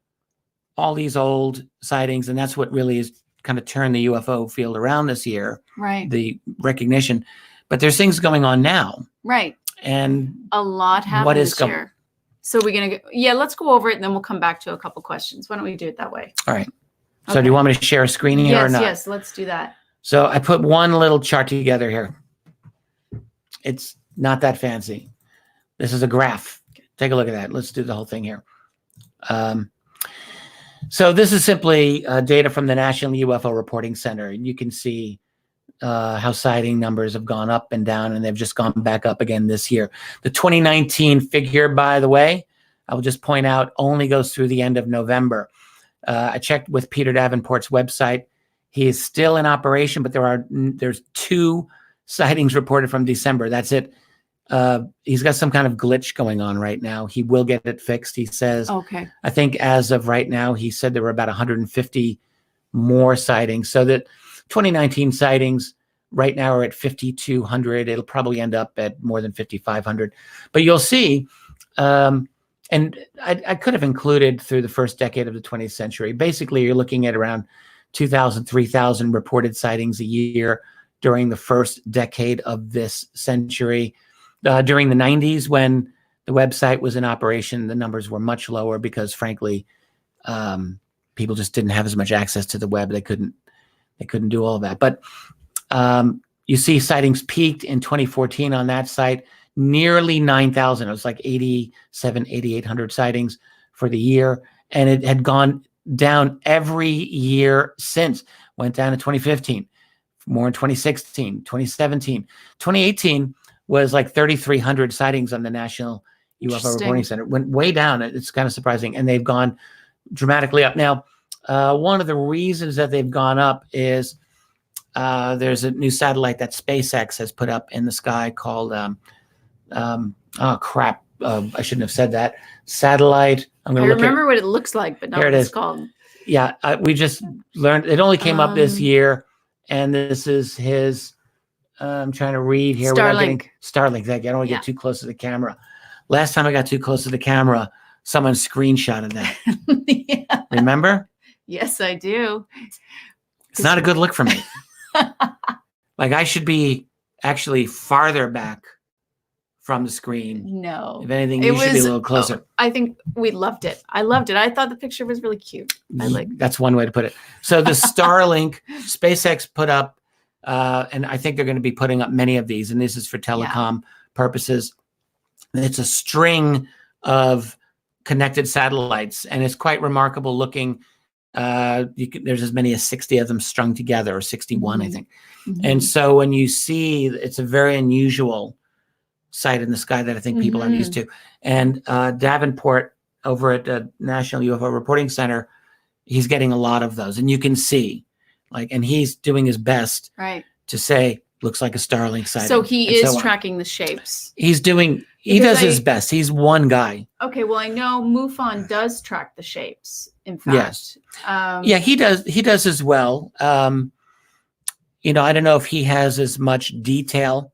all these old sightings, and that's what really is kind of turned the UFO field around this year. Right. The recognition. But there's things going on now. Right. And a lot happened this year. So we're going to, let's go over it, and then we'll come back to a couple questions. Why don't we do it that way? All right. So do you want me to share a screen here or not? Yes, let's do that. So I put one little chart together here. It's not that fancy. This is a graph. Take a look at that. Let's do the whole thing here. So this is simply data from the National UFO Reporting Center. And you can see how sighting numbers have gone up and down, and they've just gone back up again this year. The 2019 figure, by the way, I will just point out, only goes through the end of November. I checked with Peter Davenport's website. He is still in operation, but there's 2 sightings reported from December. That's it. He's got some kind of glitch going on right now. He will get it fixed, he says. Okay. I think as of right now, he said there were about 150 more sightings. So that 2019 sightings right now are at 5,200. It'll probably end up at more than 5,500. But you'll see, and I could have included through the first decade of the 20th century. Basically, you're looking at around 2,000, 3,000 reported sightings a year during the first decade of this century. During the 90s, when the website was in operation, the numbers were much lower because, frankly, people just didn't have as much access to the web. They couldn't do all of that. But you see sightings peaked in 2014 on that site, nearly 9,000. It was like 8,800 sightings for the year. And it had gone down every year since. Went down in 2015, more in 2016, 2017. 2018 was like 3,300 sightings on the National UFO Reporting Center. Went way down. It's kind of surprising. And they've gone dramatically up. Now, one of the reasons that they've gone up is there's a new satellite that SpaceX has put up in the sky called, oh crap, I shouldn't have said that. Satellite. I remember what it looks like, but not what it's called. Yeah, we just learned. It only came up this year, and this is his. I'm trying to read here. Starlink. Starlink. I don't want to get too close to the camera. Last time I got too close to the camera, someone screenshotted that. Yeah. Remember? Yes, I do. It's not a good look for me. Like I should be actually farther back from the screen. No. If anything, you should be a little closer. I think we loved it. I loved it. I thought the picture was really cute. That's one way to put it. So the Starlink, SpaceX put up, and I think they're going to be putting up many of these, and this is for telecom purposes. It's a string of connected satellites, and it's quite remarkable looking. There's as many as 60 of them strung together, or 61, I think. And so when you see, it's a very unusual sight in the sky that I think people aren't used to. And Davenport over at the National UFO Reporting Center, he's getting a lot of those, and you can see, and he's doing his best to say, looks like a Starlink sighting. So he is tracking the shapes. He does his best. He's one guy. Okay, well, I know MUFON does track the shapes, in fact. Yes. Yeah, he does as well. I don't know if he has as much detail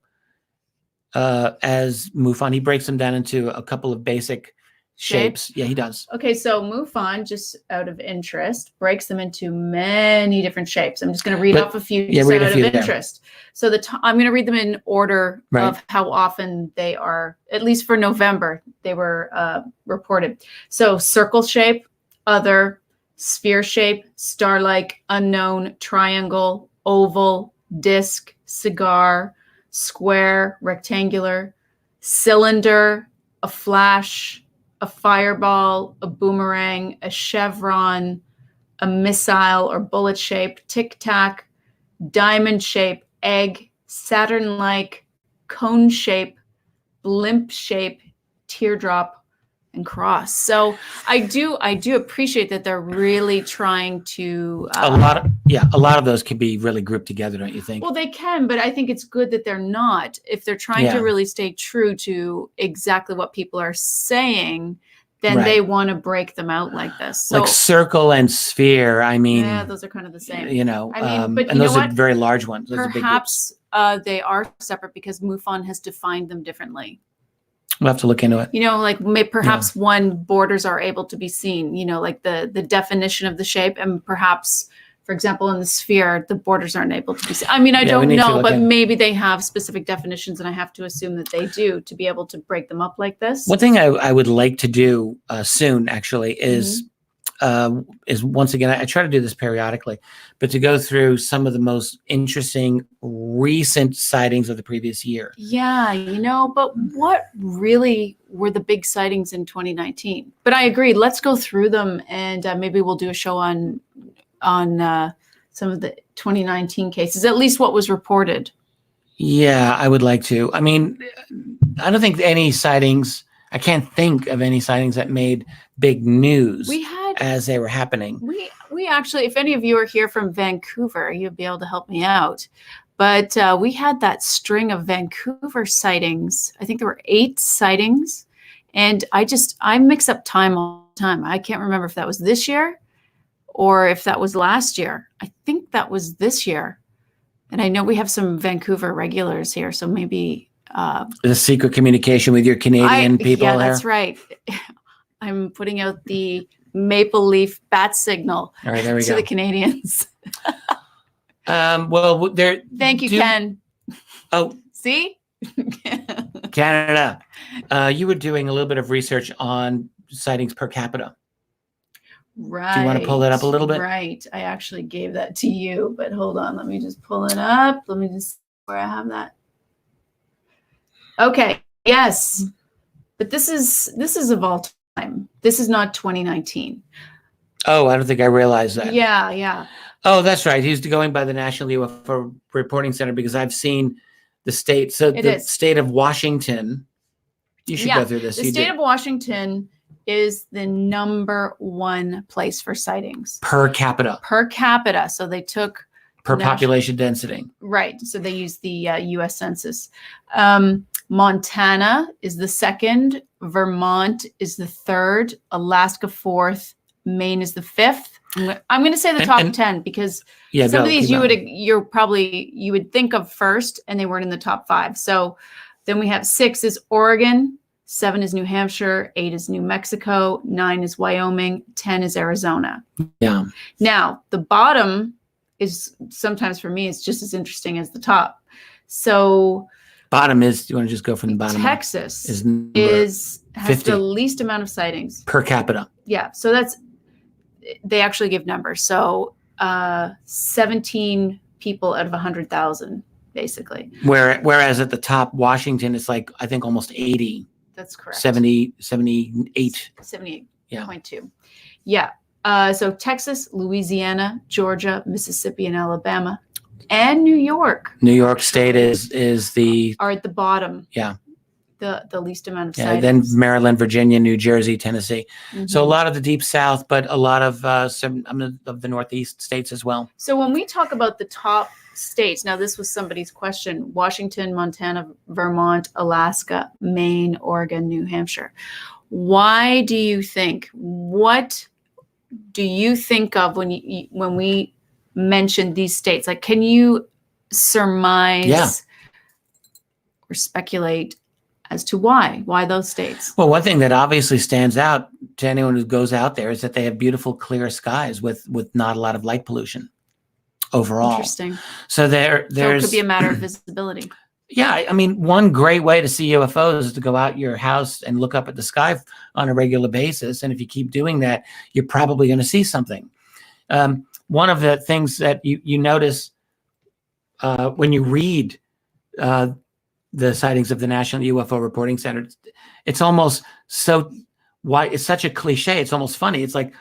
as MUFON. He breaks them down into a couple of basic shapes. Yeah, he does. Okay, so MUFON, just out of interest, breaks them into many different shapes. I'm just going to read off a few out of interest. So I'm going to read them in order of how often they are, at least for November, they were reported. So circle shape, other, sphere shape, star-like, unknown, triangle, oval, disc, cigar, square, rectangular, cylinder, a flash, a fireball, a boomerang, a chevron, a missile or bullet shape, tic-tac, diamond shape, egg, Saturn-like, cone shape, blimp shape, teardrop, and cross. So I do appreciate that they're really trying to a lot of those can be really grouped together, don't you think? Well, they can, but I think it's good that they're not. If they're trying to really stay true to exactly what people are saying, then they want to break them out like this. So, like circle and sphere, I mean, yeah, those are kind of the same. But and those are very large ones. Those Perhaps they are separate because MUFON has defined them differently. We'll have to look into it. Perhaps one borders are able to be seen, like the definition of the shape, and perhaps, for example, in the sphere, the borders aren't able to be seen. I mean, I don't know, but maybe they have specific definitions, and I have to assume that they do to be able to break them up like this. One thing I would like to do soon, actually, is once again, I try to do this periodically, but to go through some of the most interesting recent sightings of the previous year. Yeah, but what really were the big sightings in 2019? But I agree. Let's go through them, and maybe we'll do a show on some of the 2019 cases, at least what was reported. Yeah, I would like to. I mean, I don't think I can't think of any sightings that made big news as they were happening. We actually, if any of you are here from Vancouver, you'll be able to help me out. But we had that string of Vancouver sightings. I think there were 8 sightings. And I mix up time all the time. I can't remember if that was this year or if that was last year. I think that was this year. And I know we have some Vancouver regulars here, so maybe the secret communication with your Canadian people. Yeah, that's right. I'm putting out the maple leaf bat signal. All right, there we go. To the Canadians. Well, thank you, Ken. Oh, see, Canada. You were doing a little bit of research on sightings per capita. Right. Do you want to pull that up a little bit? Right. I actually gave that to you, but hold on. Let me just pull it up. Let me just see where I have that. Okay. Yes. But this is of all time. This is not 2019. Oh, I don't think I realized that. Yeah. Oh, that's right. He's going by the National UFO Reporting Center because I've seen the state. So the state of Washington. You should go through this. The state of Washington is the number 1 place for sightings. Per capita. So they took per population density. Right. So they use the U.S. Census. Montana is the 2nd. Vermont is the 3rd. Alaska 4th. Maine is the 5th. I'm going to say the top 10 because some of these you would think of first, and they weren't in the top 5. So then we have 6 is Oregon, 7 is New Hampshire, 8 is New Mexico, 9 is Wyoming, 10 is Arizona. Yeah. Now, the bottom is sometimes for me, it's just as interesting as the top. So Bottom is, you want to just go from the bottom up? Texas Is has 50 the least amount of sightings. per capita. Yeah. So they actually give numbers. So 17 people out of 100,000, basically. Whereas at the top, Washington is like, I think almost 80. That's correct. 78. 78.2. Yeah. Yeah. So Texas, Louisiana, Georgia, Mississippi, and Alabama, and New York. New York State is are at the bottom. Yeah. The least amount of Yeah. sightings. Then Maryland, Virginia, New Jersey, Tennessee. Mhm. So a lot of the deep South, but a lot of some of the Northeast states as well. So when we talk about the top states, now this was somebody's question: Washington, Montana, Vermont, Alaska, Maine, Oregon, New Hampshire. Why do you think? What do you think of when we mention these states? Like, can you surmise or speculate as to why those states? Well, one thing that obviously stands out to anyone who goes out there is that they have beautiful, clear skies with not a lot of light pollution overall. Interesting. So So it there's could be a matter of visibility. Yeah, I mean, one great way to see UFOs is to go out your house and look up at the sky on a regular basis. And if you keep doing that, you're probably going to see something. One of the things that you notice when you read the sightings of the National UFO Reporting Center, it's almost it's such a cliche. It's almost funny. It's like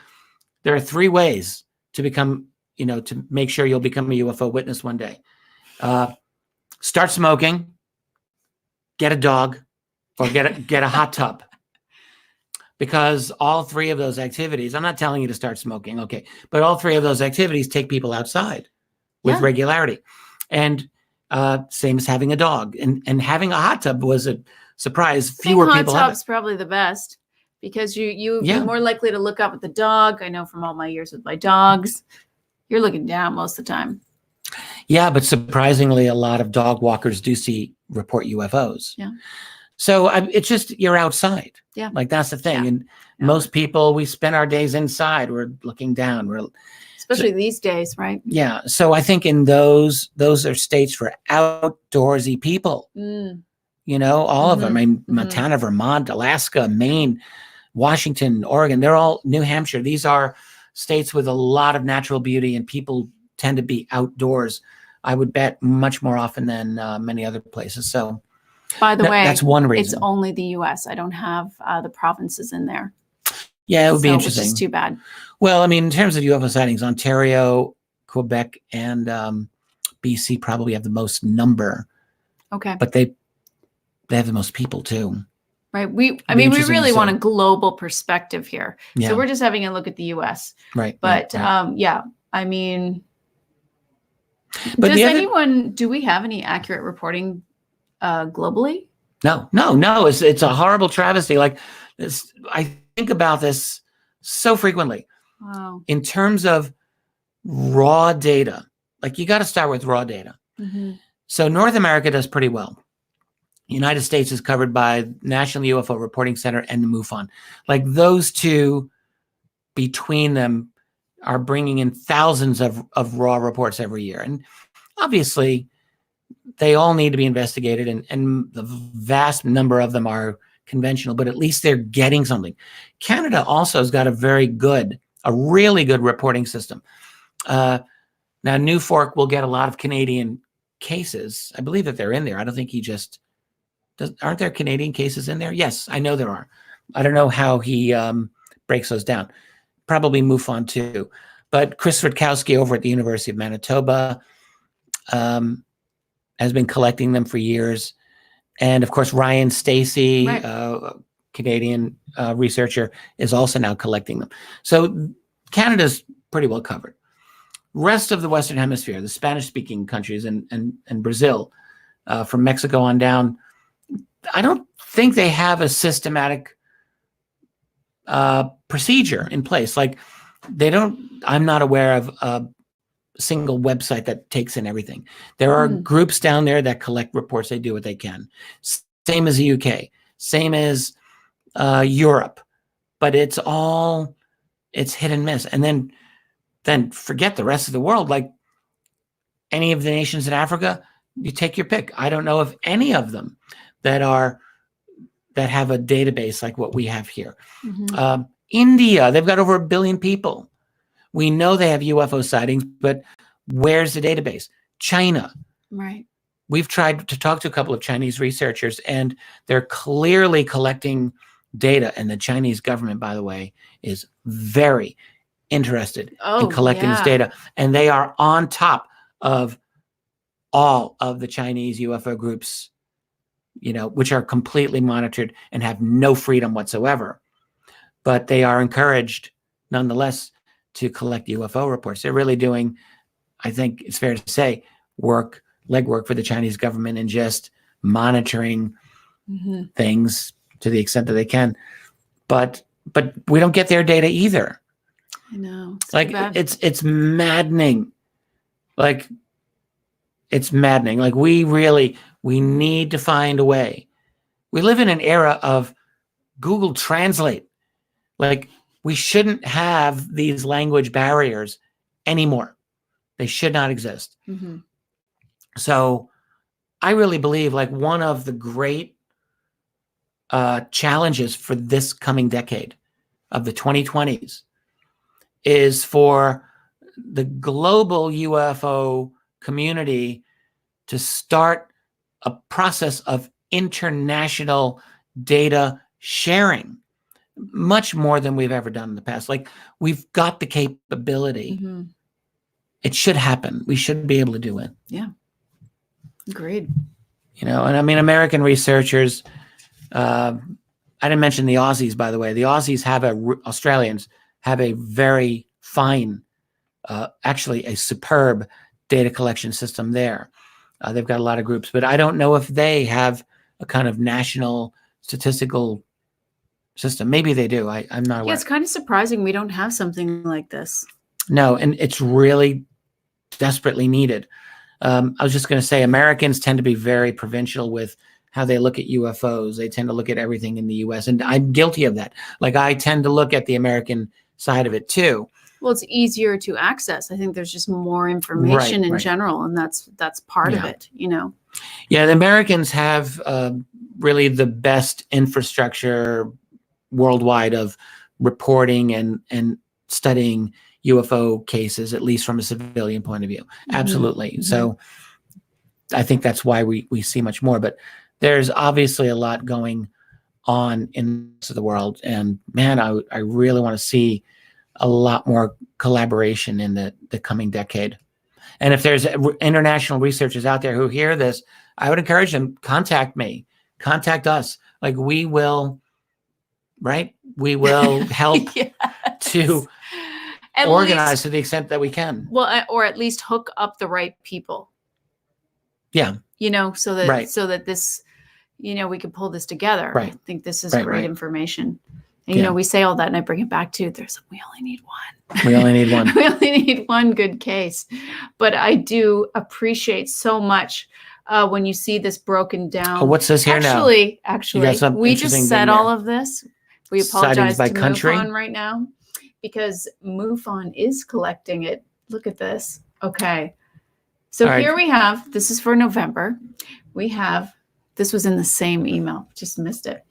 there are 3 ways to become, to make sure you'll become a UFO witness one day. Start smoking, get a dog, or get a hot tub. Because all 3 of those activities, I'm not telling you to start smoking, okay, but all 3 of those activities take people outside with regularity. And same as having a dog. And having a hot tub was a surprise. Fewer people have it. Hot tub's probably the best because you're more likely to look up at the dog. I know from all my years with my dogs, you're looking down most of the time. Yeah, but surprisingly, a lot of dog walkers do report UFOs. Yeah. So it's just, you're outside. Yeah. Like, that's the thing. Yeah. And most people, we spend our days inside. We're looking down. Especially these days, right? Yeah. So I think in those are states for outdoorsy people. All of them. I mean, Montana, Vermont, Alaska, Maine, Washington, Oregon, they're all New Hampshire. These are states with a lot of natural beauty, and people tend to be outdoors, I would bet, much more often than many other places. So, by the way, that's one reason. It's only the U.S. I don't have the provinces in there. Yeah, it would be interesting. Which is too bad. Well, I mean, in terms of UFO sightings, Ontario, Quebec, and BC probably have the most number. Okay. But they have the most people too. Right. We really want a global perspective here. Yeah. So we're just having a look at the U.S. Right. But right. I mean, but do we have any accurate reporting globally? No. It's a horrible travesty. Like this, I think about this so frequently. Wow. In terms of raw data, like, you got to start with raw data. Mm-hmm. So North America does pretty well. United States is covered by National UFO Reporting Center and the MUFON. Like, those 2 between them are bringing in thousands of raw reports every year. And obviously, they all need to be investigated, and the vast number of them are conventional, but at least they're getting something. Canada also has got a really good reporting system. Now, New Fork will get a lot of Canadian cases. I believe that they're in there. I don't think he just does. Aren't there Canadian cases in there? Yes, I know there are. I don't know how he breaks those down. Probably MUFON too. But Chris Rutkowski over at the University of Manitoba has been collecting them for years. And of course, Ryan Stacey, right. Canadian researcher, is also now collecting them. So Canada's pretty well covered. Rest of the Western Hemisphere, the Spanish-speaking countries and Brazil, from Mexico on down, I don't think they have a systematic procedure in place. Like, I'm not aware of a single website that takes in everything. There are groups down there that collect reports. They do what they can. Same as the UK. Same as Europe, but it's hit and miss. And then forget the rest of the world. Like any of the nations in Africa, you take your pick. I don't know of any of them that have a database like what we have here. India, they've got over 1 billion people. We know they have UFO sightings, but where's the database? China. Right. We've tried to talk to a couple of Chinese researchers, and they're clearly collecting data. And the Chinese government, by the way, is very interested in collecting this data. And they are on top of all of the Chinese UFO groups, which are completely monitored and have no freedom whatsoever. But they are encouraged, nonetheless, to collect UFO reports. They're really doing, I think it's fair to say, legwork for the Chinese government and just monitoring things to the extent that they can. But we don't get their data either. I know. It's maddening. Like, it's maddening. Like, we need to find a way. We live in an era of Google Translate. Like, we shouldn't have these language barriers anymore. They should not exist. So I really believe like one of the great challenges for this coming decade of the 2020s is for the global UFO community to start a process of international data sharing, much more than we've ever done in the past. Like, we've got the capability. It should happen. We should be able to do it. Yeah. Agreed. And I mean, American researchers, I didn't mention the Aussies, by the way. The Aussies Australians have a very fine, actually a superb data collection system there. They've got a lot of groups, but I don't know if they have a kind of national statistical system. Maybe they do. I'm not aware. Yeah, it's kind of surprising we don't have something like this. No, and it's really desperately needed. I was just going to say, Americans tend to be very provincial with how they look at UFOs. They tend to look at everything in the U.S., and I'm guilty of that. Like, I tend to look at the American side of it too. Well, it's easier to access. I think there's just more information in general, and that's part of it, Yeah, the Americans have really the best infrastructure worldwide of reporting and studying UFO cases, at least from a civilian point of view. Absolutely. So I think that's why we see much more. But there's obviously a lot going on in the rest of the world. And man, I really want to see a lot more collaboration in the coming decade. And if there's international researchers out there who hear this, I would encourage them, contact me, contact us. Like, we will help to organize to the extent that we can. Well, or at least hook up the right people. Yeah. So that this, we can pull this together. Right. I think this is great information. And, we say all that and I bring it back to we only need one. We only need one. We only need one good case. But I do appreciate so much when you see this broken down. Oh, what's this here now? Actually, we just said all of this. We apologize to MUFON right now because MUFON is collecting it. Look at this. Okay. So here we have, this is for November. This was in the same email, just missed it.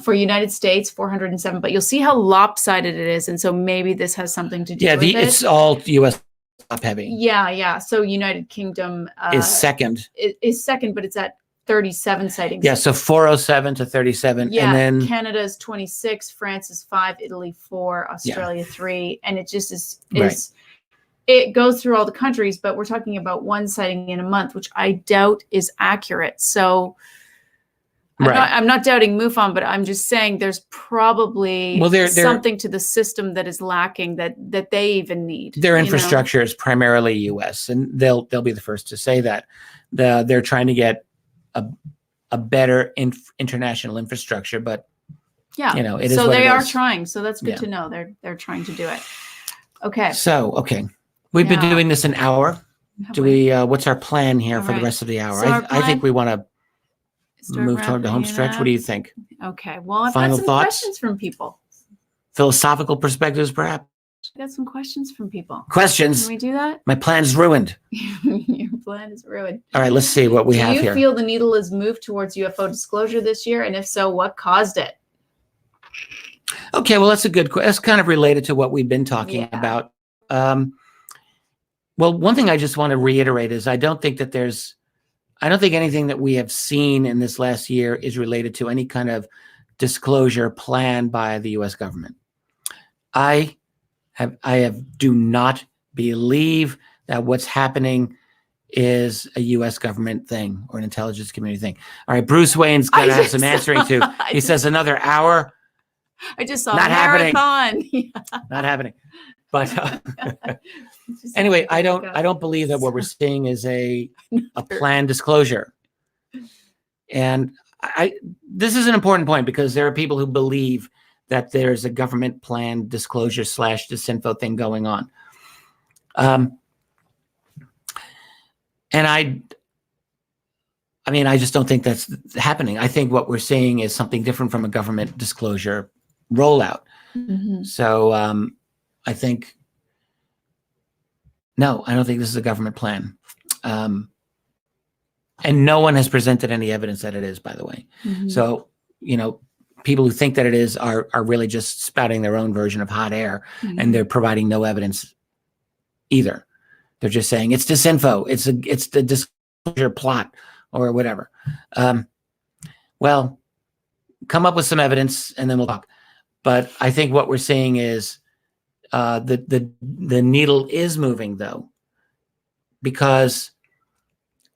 For United States, 407, but you'll see how lopsided it is. And so maybe this has something to do with it. It's all U.S. top heavy. Yeah. So United Kingdom is second. Is second, but it's at 37 sightings. Yeah, so 407 to 37. Yeah, and then Canada is 26, France is 5, Italy 4, Australia 3. And it just is it goes through all the countries, but we're talking about one sighting in a month, which I doubt is accurate. So I'm not doubting MUFON, but I'm just saying there's probably something to the system that is lacking that they even need. Their infrastructure is primarily U.S., and they'll be the first to say that. They're trying to get a better international infrastructure, but it is. So what they it are is. Trying. So that's good to know. They're trying to do it. Okay. So we've been doing this an hour. Do we? What's our plan here for the rest of the hour? So I think we want to. move toward the home stretch. What do you think? Okay. Well, I've Final got some thoughts? questions from people. Philosophical perspectives, perhaps? I got some questions from people. Questions? Can we do that? My plan's ruined. Your plan is ruined. All right, let's see what we have Do here. you feel the needle is moved towards UFO disclosure this year? And if so, what caused it? Okay, well, that's a good question. That's kind of related to what we've been talking about. Well, one thing I just want to reiterate is I don't think anything that we have seen in this last year is related to any kind of disclosure planned by the U.S. government. I do not believe that what's happening is a U.S. government thing or an intelligence community thing. All right, Bruce Wayne's going to have some answering to. He says another hour. I just saw Not a marathon. Not happening. But anyway, I don't believe that what we're seeing is a planned disclosure. And this is an important point because there are people who believe that there's a government planned disclosure / disinfo thing going on. And I just don't think that's happening. I think what we're seeing is something different from a government disclosure rollout. So I think, no, I don't think this is a government plan. And no one has presented any evidence that it is, by the way. So, people who think that it is are really just spouting their own version of hot air, and they're providing no evidence either. They're just saying it's disinfo. It's the disclosure plot or whatever. Well, come up with some evidence and then we'll talk. But I think what we're seeing is the needle is moving, though, because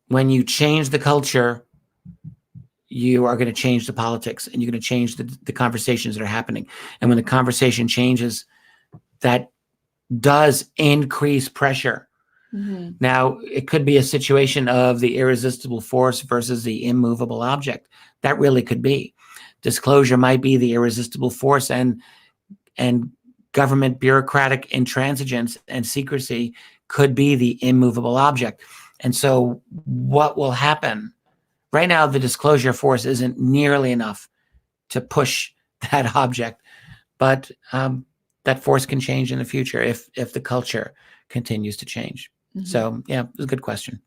when you change the culture, you are going to change the politics, and you're going to change the conversations that are happening. And when the conversation changes, that does increase pressure. Now, it could be a situation of the irresistible force versus the immovable object. That really could be. Disclosure might be the irresistible force, and government bureaucratic intransigence and secrecy could be the immovable object. And so what will happen? Right now, the disclosure force isn't nearly enough to push that object, but that force can change in the future if the culture continues to change. So, yeah, it was a good question.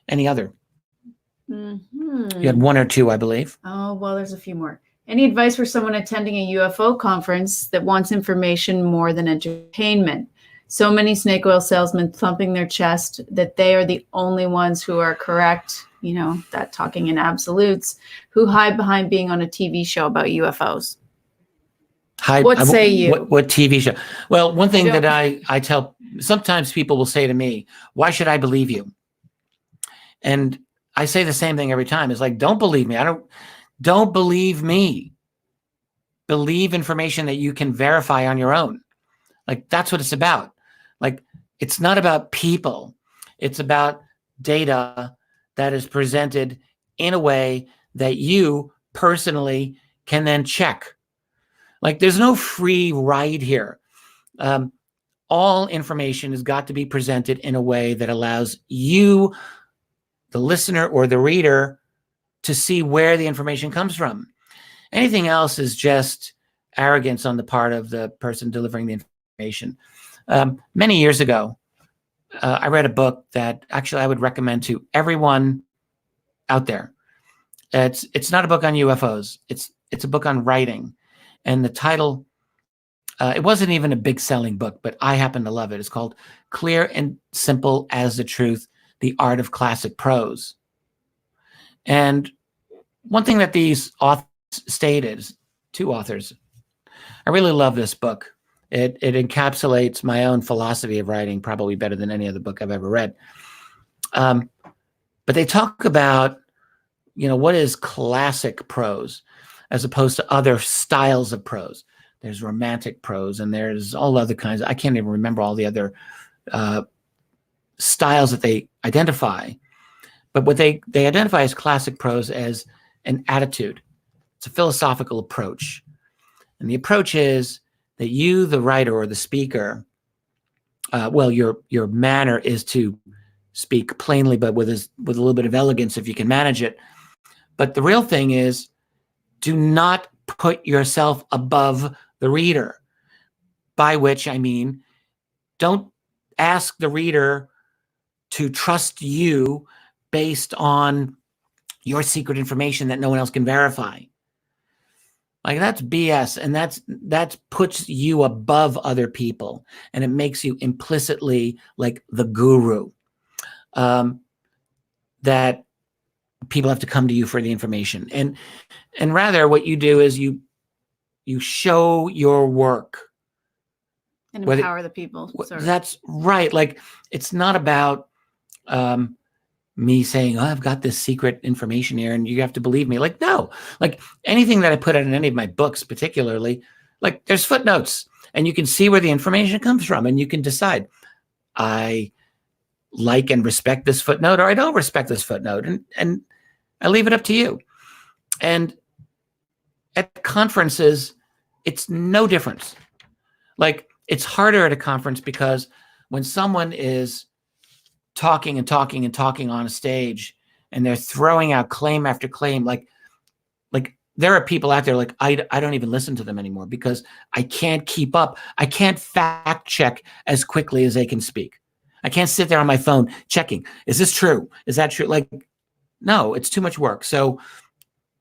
Any other? You had one or two, I believe. Oh, well, there's a few more. Any advice for someone attending a UFO conference that wants information more than entertainment? So many snake oil salesmen thumping their chest that they are the only ones who are correct, that talking in absolutes, who hide behind being on a TV show about UFOs. What say you? What TV show? Well, one thing that I tell, sometimes people will say to me, why should I believe you? And I say the same thing every time. It's like, don't believe me. Don't believe me. Believe information that you can verify on your own. Like, that's what it's about. Like, it's not about people. It's about data that is presented in a way that you personally can then check. Like, there's no free ride here. All information has got to be presented in a way that allows you, the listener or the reader, to see where the information comes from. Anything else is just arrogance on the part of the person delivering the information. Many years ago, I read a book that actually I would recommend to everyone out there. It's not a book on UFOs. It's a book on writing. And the title, it wasn't even a big selling book, but I happen to love it. It's called Clear and Simple as the Truth, The Art of Classic Prose. And one thing that these authors stated, two authors, I really love this book. It encapsulates my own philosophy of writing probably better than any other book I've ever read. But they talk about, what is classic prose as opposed to other styles of prose. There's romantic prose and there's all other kinds. I can't even remember all the other styles that they identify. But what they identify as classic prose as an attitude. It's a philosophical approach. And the approach is that you, the writer or the speaker, your manner is to speak plainly, but with a little bit of elegance if you can manage it. But the real thing is, do not put yourself above the reader, by which I mean, don't ask the reader to trust you based on your secret information that no one else can verify. Like, that's BS, and that puts you above other people, and it makes you implicitly like the guru, that people have to come to you for the information. And rather, what you do is you show your work and empower the people. That's right. Like, it's not about me saying, oh, I've got this secret information here and you have to believe me. Like, no, like anything that I put out in any of my books, particularly, like there's footnotes and you can see where the information comes from and you can decide, I like and respect this footnote or I don't respect this footnote. And I leave it up to you. And at conferences, it's no difference. Like, it's harder at a conference because when someone is talking and talking and talking on a stage and they're throwing out claim after claim, like there are people out there like I don't even listen to them anymore because I can't keep up. I can't fact check as quickly as they can speak. I can't sit there on my phone checking, is this true? Is that true? Like, no, it's too much work. So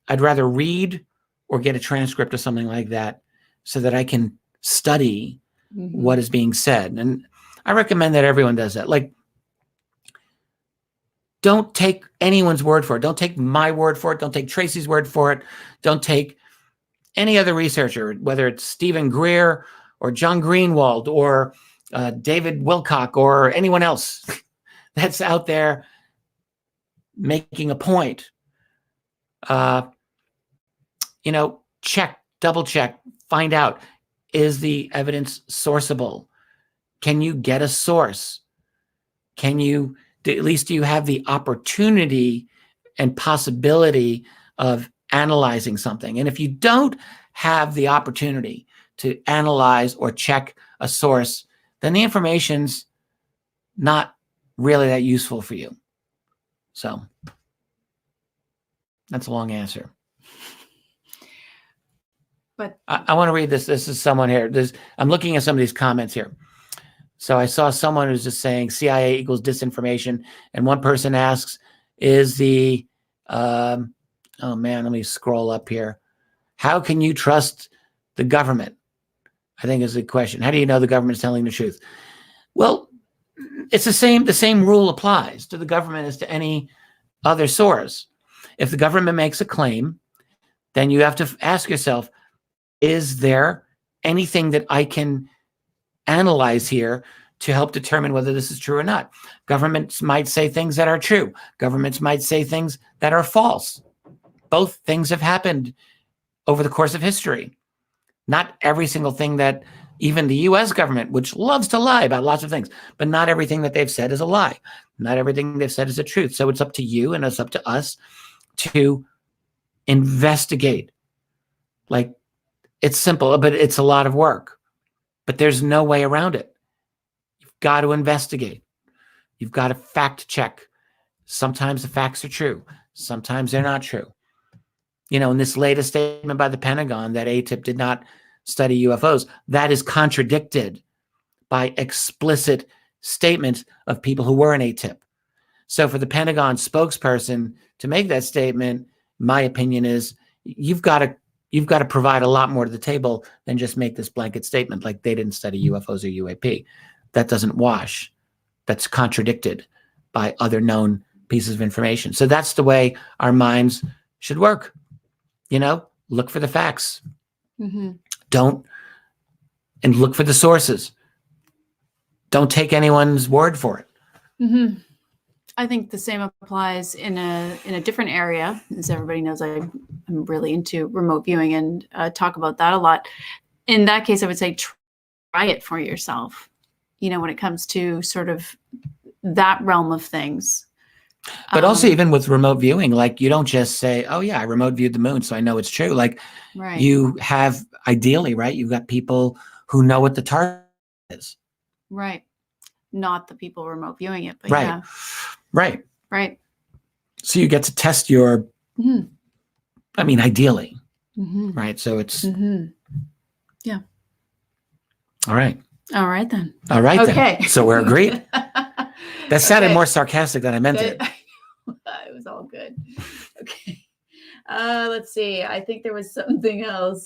I'd rather read or get a transcript or something like that so that I can study what is being said. And I recommend that everyone does that. Like, don't take anyone's word for it. Don't take my word for it. Don't take Tracey's word for it. Don't take any other researcher, whether it's Stephen Greer or John Greenwald or David Wilcock or anyone else that's out there making a point. Check, double check, find out, is the evidence sourceable? Can you get a source? Can you, at least do you have the opportunity and possibility of analyzing something? And if you don't have the opportunity to analyze or check a source, then the information's not really that useful for you. So that's a long answer. But I want to read this. This is someone here. I'm looking at some of these comments here. So I saw someone who's just saying CIA equals disinformation. And one person asks, is the, oh man, let me scroll up here. How can you trust the government? I think is the question. How do you know the government is telling the truth? Well, it's the same rule applies to the government as to any other source. If the government makes a claim, then you have to ask yourself, is there anything that I can analyze here to help determine whether this is true or not? Governments might say things that are true. Governments might say things that are false. Both things have happened over the course of history. Not every single thing that even the US government, which loves to lie about lots of things, but not everything that they've said is a lie. Not everything they've said is the truth. So it's up to you and it's up to us to investigate. Like, it's simple, but it's a lot of work. But there's no way around it. You've got to investigate. You've got to fact check. Sometimes the facts are true. Sometimes they're not true. In this latest statement by the Pentagon that ATIP did not study UFOs, that is contradicted by explicit statements of people who were in ATIP. So for the Pentagon spokesperson to make that statement, my opinion is you've got to provide a lot more to the table than just make this blanket statement like they didn't study UFOs or UAP. That doesn't wash. That's contradicted by other known pieces of information. So that's the way our minds should work. Look for the facts. And look for the sources. Don't take anyone's word for it. I think the same applies in a different area. As everybody knows, I'm really into remote viewing and talk about that a lot. In that case, I would say try it for yourself. When it comes to sort of that realm of things. But also even with remote viewing, like you don't just say, oh yeah, I remote viewed the moon, so I know it's true. Like you have, ideally, right? You've got people who know what the target is. Right. Not the people remote viewing it, but right. yeah. Right. Right. So you get to test your I mean, ideally, Mm-hmm. right? So it's Yeah. all right. All right then. All right Okay. then. So we're agreed. That sounded more sarcastic than I meant it. It was all good. Okay. Let's see. I think there was something else.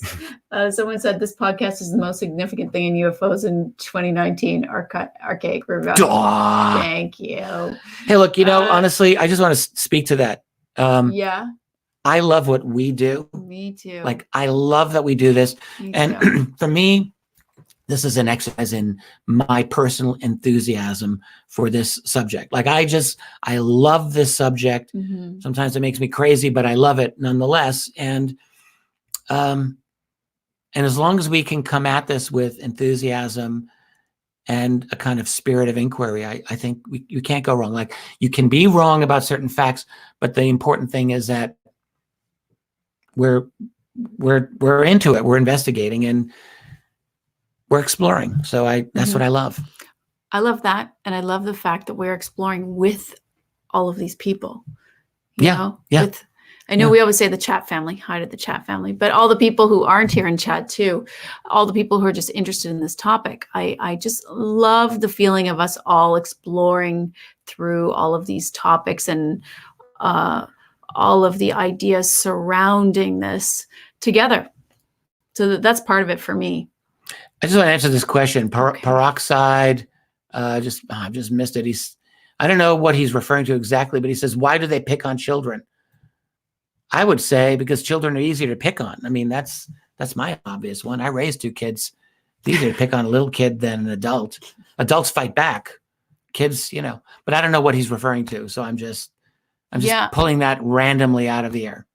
Someone said this podcast is the most significant thing in UFOs in 2019. Archaic rebellion. Thank you. Hey, look, honestly, I just want to speak to that. Yeah. I love what we do. Me too. Like, I love that we do this. And for me, this is an exercise in my personal enthusiasm for this subject. Like, I love this subject. Mm-hmm. Sometimes it makes me crazy, but I love it nonetheless. And as long as we can come at this with enthusiasm and a kind of spirit of inquiry, I think you can't go wrong. Like, you can be wrong about certain facts, but the important thing is that we're into it. We're investigating and we're exploring. So that's what I love. I love that. And I love the fact that we're exploring with all of these people. You know? I know we always say the chat family, hi to the chat family, but all the people who aren't here in chat too, all the people who are just interested in this topic. I just love the feeling of us all exploring through all of these topics and all of the ideas surrounding this together. So that's part of it for me. I just want to answer this question. Peroxide, I've just missed it. I don't know what he's referring to exactly, but he says, why do they pick on children? I would say because children are easier to pick on. I mean, that's my obvious one. I raised 2 kids. It's easier to pick on a little kid than an adult. Adults fight back. Kids, but I don't know what he's referring to. So I'm just pulling that randomly out of the air.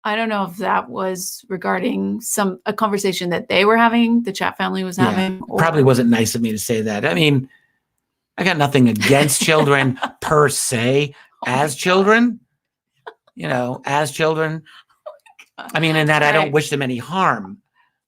I don't know if that was regarding a conversation that they were having, the chat family was having. Probably wasn't nice of me to say that. I mean, I got nothing against children per se, as children, as children. I mean, in that I don't wish them any harm.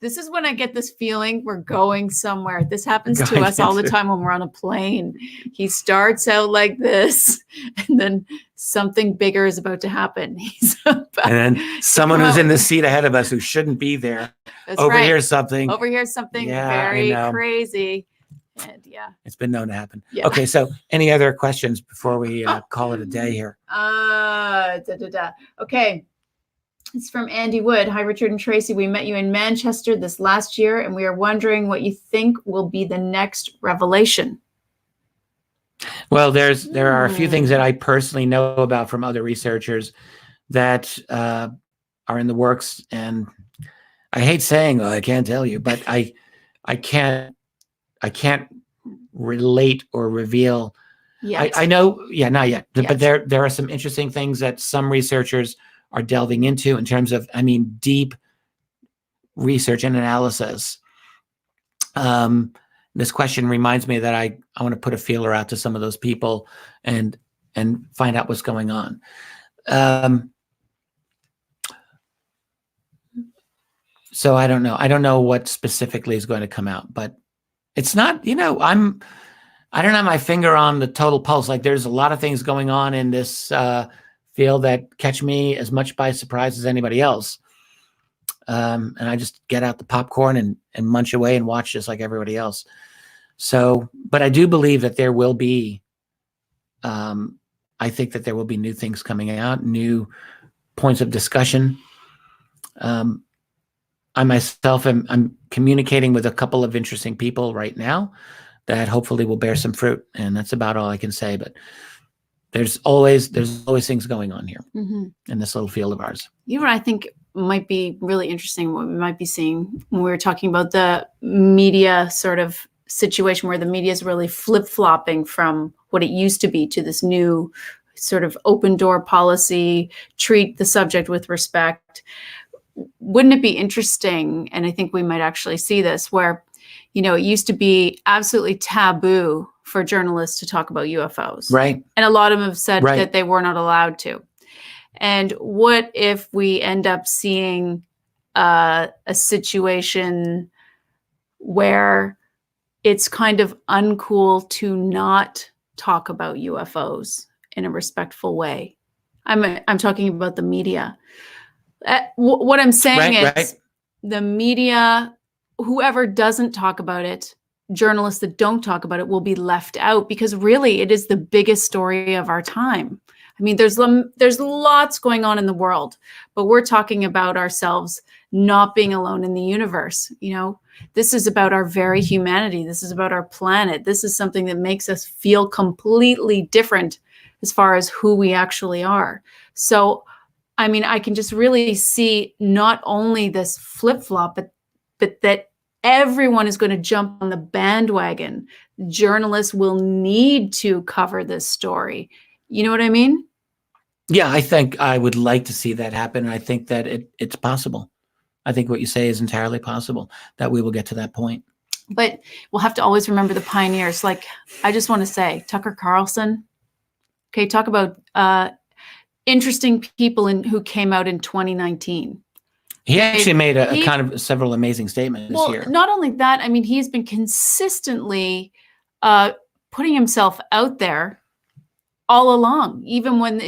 This is when I get this feeling we're going somewhere. This happens to us all the time when we're on a plane. He starts out like this, and then something bigger is about to happen. And then someone who's in the seat ahead of us who shouldn't be there overhears something. Very crazy. And it's been known to happen. Yeah. Okay, so any other questions before we call it a day here? Okay. It's from Andy Wood. Hi, Richard and Tracey. We met you in Manchester this last year, and we are wondering what you think will be the next revelation. Well, there are a few things that I personally know about from other researchers that are in the works, and I hate saying, I can't tell you, but I can't relate or reveal. I know, not yet, but there are some interesting things that some researchers are delving into in terms of, deep research and analysis. This question reminds me that I want to put a feeler out to some of those people and find out what's going on. So I don't know. I don't know what specifically is going to come out, but it's not, I don't have my finger on the total pulse. Like, there's a lot of things going on in this field that catch me as much by surprise as anybody else. And I just get out the popcorn and munch away and watch just like everybody else. So, but I do believe that there will be, I think that there will be new things coming out, new points of discussion. I myself I'm communicating with a couple of interesting people right now that hopefully will bear some fruit. And that's about all I can say, but there's always things going on here in this little field of ours. You know what I think might be really interesting, what we might be seeing when we were talking about the media sort of situation where the media is really flip-flopping from what it used to be to this new sort of open door policy, treat the subject with respect. Wouldn't it be interesting, and I think we might actually see this, where, it used to be absolutely taboo for journalists to talk about UFOs. Right. And a lot of them have said that they were not allowed to. And what if we end up seeing a situation where it's kind of uncool to not talk about UFOs in a respectful way? I'm talking about the media. What I'm saying Right, is the media, whoever doesn't talk about it, journalists that don't talk about it will be left out, because really it is the biggest story of our time. I mean, there's lots going on in the world, but we're talking about ourselves not being alone in the universe. This is about our very humanity. This is about our planet. This is something that makes us feel completely different as far as who we actually are. So, I mean, I can just really see not only this flip-flop, but that everyone is going to jump on the bandwagon. Journalists will need to cover this story. You know what I mean? Yeah, I think I would like to see that happen. I think that it's possible. I think what you say is entirely possible, that we will get to that point. But we'll have to always remember the pioneers. Like, I just want to say, Tucker Carlson. Okay, talk about interesting people who came out in 2019. He actually made a kind of several amazing statements this year. Not only that, I mean, he's been consistently putting himself out there all along, even when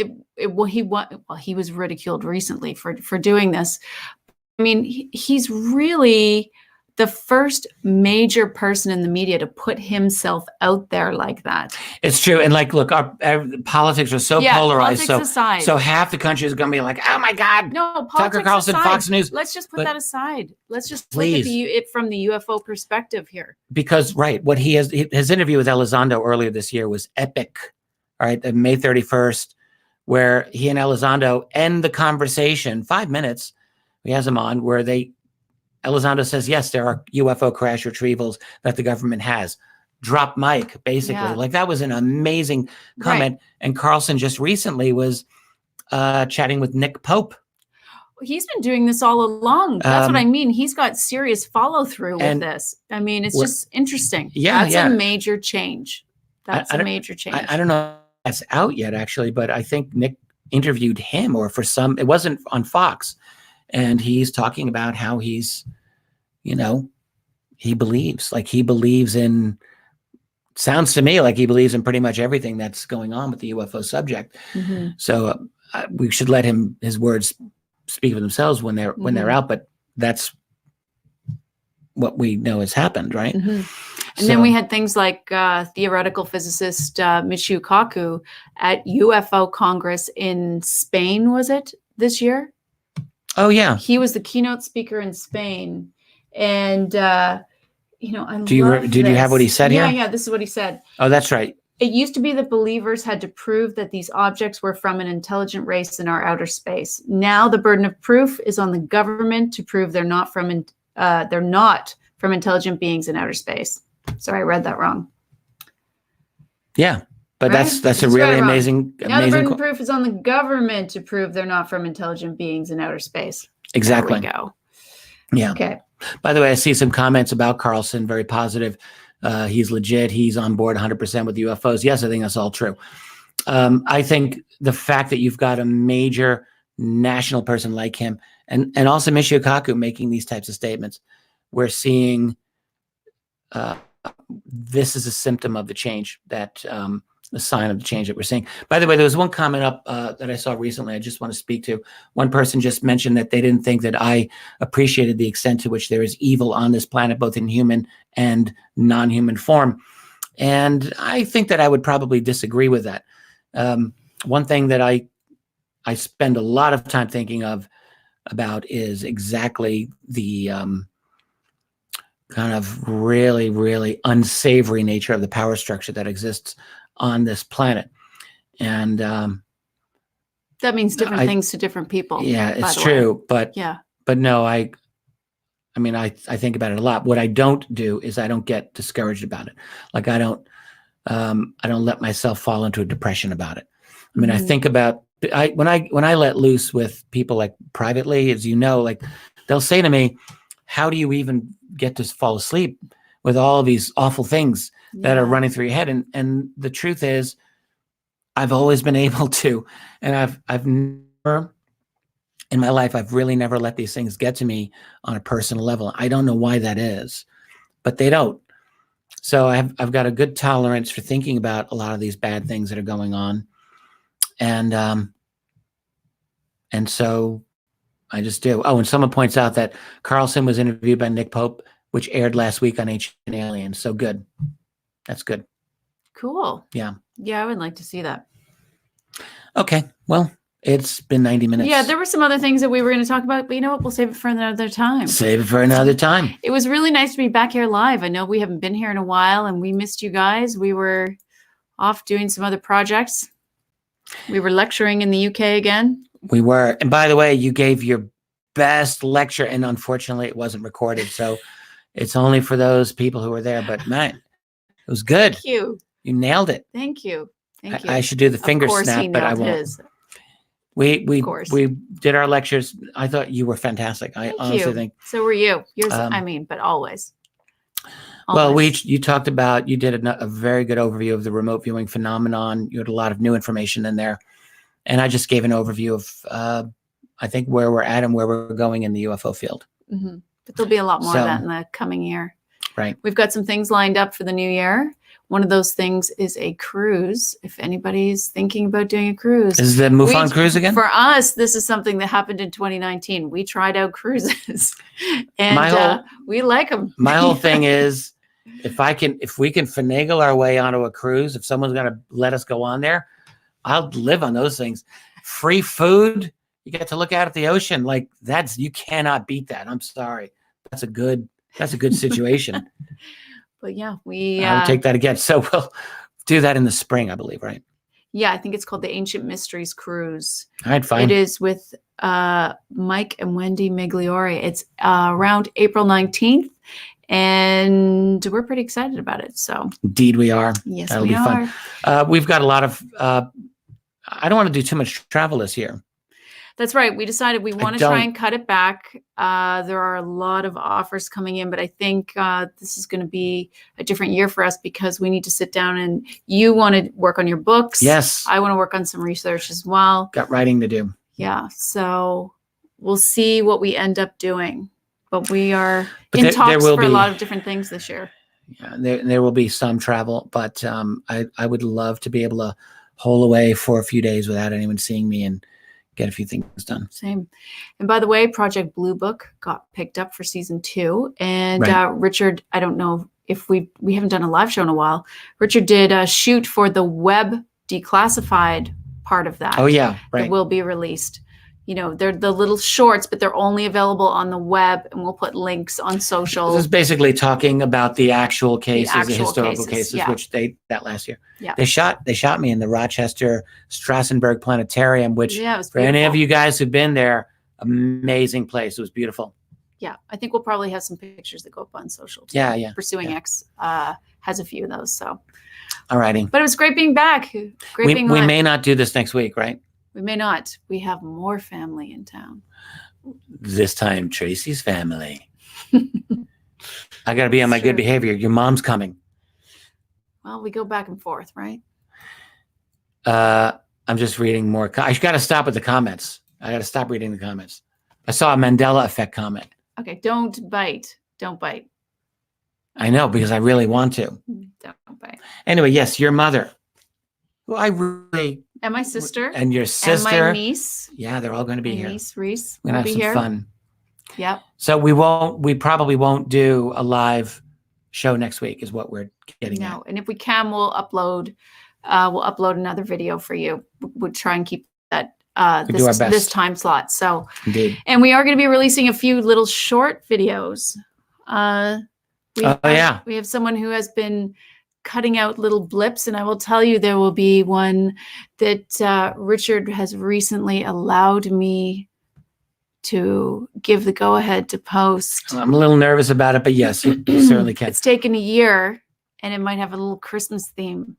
he was ridiculed recently for doing this. I mean, he's really the first major person in the media to put himself out there like that. It's true. And like, look, our politics are so polarized. So half the country is going to be like, oh my God, no, Tucker Carlson, aside, Fox News. Let's just put that aside. Let's just look please. at it from the UFO perspective here. Because, what his interview with Elizondo earlier this year was epic. All right, May 31st, where he and Elizondo end the conversation, 5 minutes. He has him on where Elizondo says, yes, there are UFO crash retrievals that the government has. Drop mic, basically. Yeah. Like, that was an amazing comment. Right. And Carlson just recently was chatting with Nick Pope. He's been doing this all along. That's what I mean. He's got serious follow through with this. I mean, it's just interesting. Yeah, that's a major change. That's a major change. I don't know if that's out yet, actually, but I think Nick interviewed him, or it wasn't on Fox. And he's talking about how he's, he believes in, sounds to me like he believes in pretty much everything that's going on with the UFO subject. Mm-hmm. So we should let his words speak for themselves when they're out, but that's what we know has happened, right? Mm-hmm. And then we had things like theoretical physicist Michio Kaku at UFO Congress in Spain, was it this year? Oh, yeah. He was the keynote speaker in Spain. And, I do you have what he said here? Yeah, this is what he said. Oh, that's right. It used to be that believers had to prove that these objects were from an intelligent race in our outer space. Now the burden of proof is on the government to prove they're not from intelligent beings in outer space. Sorry, I read that wrong. Yeah. But right? that's a really amazing. Now the burden of proof is on the government to prove they're not from intelligent beings in outer space. Exactly. There we go. Yeah. Okay. By the way, I see some comments about Carlson, very positive. He's legit. He's on board 100% with UFOs. Yes, I think that's all true. I think the fact that you've got a major national person like him, and also Michio Kaku making these types of statements, we're seeing this is a symptom of the change that. The sign of the change that we're seeing. By the way, there was one comment up that I saw recently I just want to speak to. One person just mentioned that they didn't think that I appreciated the extent to which there is evil on this planet, both in human and non-human form. And I think that I would probably disagree with that. One thing that I spend a lot of time thinking about is exactly the kind of really, really unsavory nature of the power structure that exists on this planet. And that means different things to different people. Yeah, it's true. But no, I think about it a lot. What I don't do is I don't get discouraged about it. Like I don't let myself fall into a depression about it. I mean, I think about when I let loose with people, like privately, as you know, like they'll say to me, how do you even get to fall asleep with all of these awful things that are running through your head? And the truth is, I've always been able to, and I've never in my life, I've really never let these things get to me on a personal level. I don't know why that is, but they don't. So I've got a good tolerance for thinking about a lot of these bad things that are going on. And so I just do. Oh, and someone points out that Carlson was interviewed by Nick Pope, which aired last week on Ancient Aliens. So good. That's good. Cool. Yeah. Yeah, I would like to see that. Okay. Well, it's been 90 minutes. Yeah, there were some other things that we were going to talk about, but you know what? We'll save it for another time. Save it for another time. It was really nice to be back here live. I know we haven't been here in a while and we missed you guys. We were off doing some other projects. We were lecturing in the UK again. We were. And by the way, you gave your best lecture, and unfortunately it wasn't recorded. So it's only for those people who were there. But man, it was good. Thank you. You nailed it. Thank you. Thank you. I should do the finger snap, but I won't. His. We did our lectures. I thought you were fantastic. I honestly think. So were you. Yours, but always. Well, you talked about, you did a very good overview of the remote viewing phenomenon. You had a lot of new information in there. And I just gave an overview of, I think, where we're at and where we're going in the UFO field. Mm-hmm. But there'll be a lot more of that in the coming year. Right. We've got some things lined up for the new year. One of those things is a cruise. If anybody's thinking about doing a cruise. Is the MUFON cruise again? For us, this is something that happened in 2019. We tried out cruises and we like them. My whole thing is, if we can finagle our way onto a cruise, if someone's going to let us go on there, I'll live on those things. Free food. You get to look out at the ocean. Like you cannot beat that. I'm sorry. That's a good situation. But yeah, I'll take that again. So we'll do that in the spring, I believe, right? Yeah, I think it's called the Ancient Mysteries Cruise. All right, fine. It is with Mike and Wendy Migliore. It's around April 19th, and we're pretty excited about it. So indeed we are. Yes, That'll be fun. We've got a lot of, I don't want to do too much travel this year. That's right. We decided we want to try and cut it back. There are a lot of offers coming in, but I think this is going to be a different year for us because we need to sit down and you want to work on your books. Yes. I want to work on some research as well. Got writing to do. Yeah. So we'll see what we end up doing, but we are in talks for a lot of different things this year. Yeah, there will be some travel, but I would love to be able to hole away for a few days without anyone seeing me and get a few things done. Same. And by the way, Project Blue Book got picked up for season 2. And Richard, I don't know if we haven't done a live show in a while. Richard did a shoot for the web declassified part of that. Oh yeah, right. That will be released. You know, they're the little shorts, but they're only available on the web, and we'll put links on social. This is basically talking about the actual cases, the historical cases, which that last year. Yeah. They shot me in the Rochester Strassenberg Planetarium, which for any of you guys who've been there, amazing place. It was beautiful. Yeah, I think we'll probably have some pictures that go up on social too. Yeah. Pursuing X has a few of those. So all righty. But it was great being back. We may not do this next week, right? We may not. We have more family in town. This time, Tracey's family. I got to be on my good behavior. Your mom's coming. Well, we go back and forth, right? I'm just reading more. I got to stop with the comments. I got to stop reading the comments. I saw a Mandela effect comment. Okay, don't bite. Don't bite. I know, because I really want to. Don't bite. Anyway, yes, your mother. Who I really... And my sister. And your sister. And my niece. Yeah, they're all going to be here. Niece Reese. We're going to have some fun. Yep. So we probably won't do a live show next week is what we're getting at. And if we can, we'll upload another video for you. We'll try and keep that this time slot. So indeed. And we are going to be releasing a few little short videos. We have someone who has been cutting out little blips, and I will tell you there will be one that Richard has recently allowed me to give the go-ahead to post. I'm a little nervous about it, but yes, you certainly can. It's taken a year, and it might have a little Christmas theme.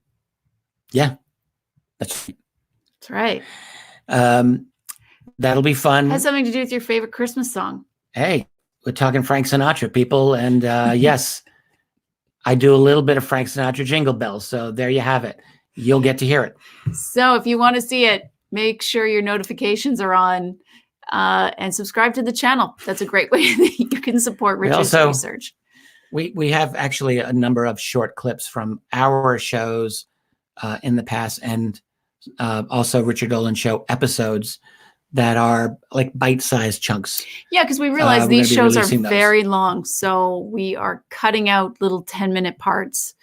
Yeah, that's right. That'll be fun. It has something to do with your favorite Christmas song. Hey, we're talking Frank Sinatra, people, and yes, I do a little bit of Frank Sinatra Jingle Bells, so there you have it. You'll get to hear it. So if you want to see it, make sure your notifications are on and subscribe to the channel. That's a great way that you can support Richard's research. We have actually a number of short clips from our shows in the past, and also Richard Dolan show episodes that are like bite-sized chunks. Yeah, because we realize we're these gonna be shows are releasing those. very long. So we are cutting out little 10-minute parts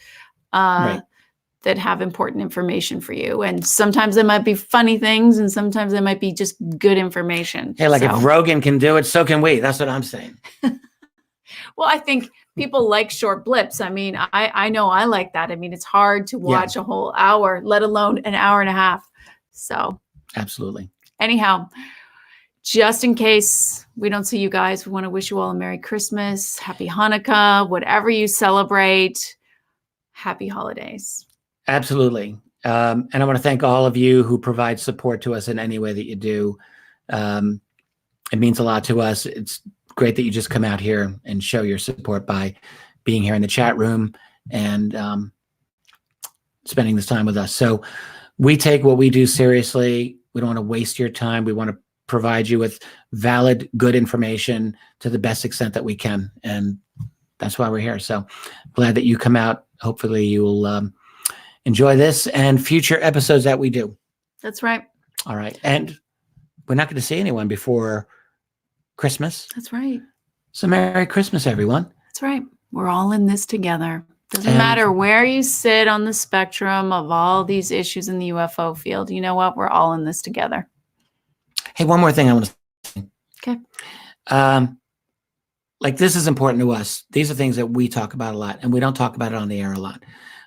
Right. that have important information for you. And sometimes it might be funny things, and sometimes it might be just good information. Hey, like So- if Rogan can do it, so can we. That's what I'm saying. Well, I think people like short blips. I mean, I know I like that. I mean, it's hard to watch a whole hour, let alone an hour and a half. So Absolutely. anyhow, just in case we don't see you guys, we want to wish you all a Merry Christmas, Happy Hanukkah, whatever you celebrate. Happy holidays. Absolutely. And I want to thank all of you who provide support to us in any way that you do. It means a lot to us. It's great that you just come out here and show your support by being here in the chat room and spending this time with us. So we take what we do seriously. We don't want to waste your time. We want to provide you with valid, good information to the best extent that we can. And that's why we're here. So glad that you come out. Hopefully you will enjoy this and future episodes that we do. That's right. All right. And we're not going to see anyone before Christmas. That's right. So Merry Christmas, everyone. That's right. We're all in this together. Doesn't matter where you sit on the spectrum of all these issues in the UFO field. You know what? We're all in this together. Hey, one more thing I want to say. Okay. Like this is important to us. These are things that we talk about a lot, and we don't talk about it on the air a lot.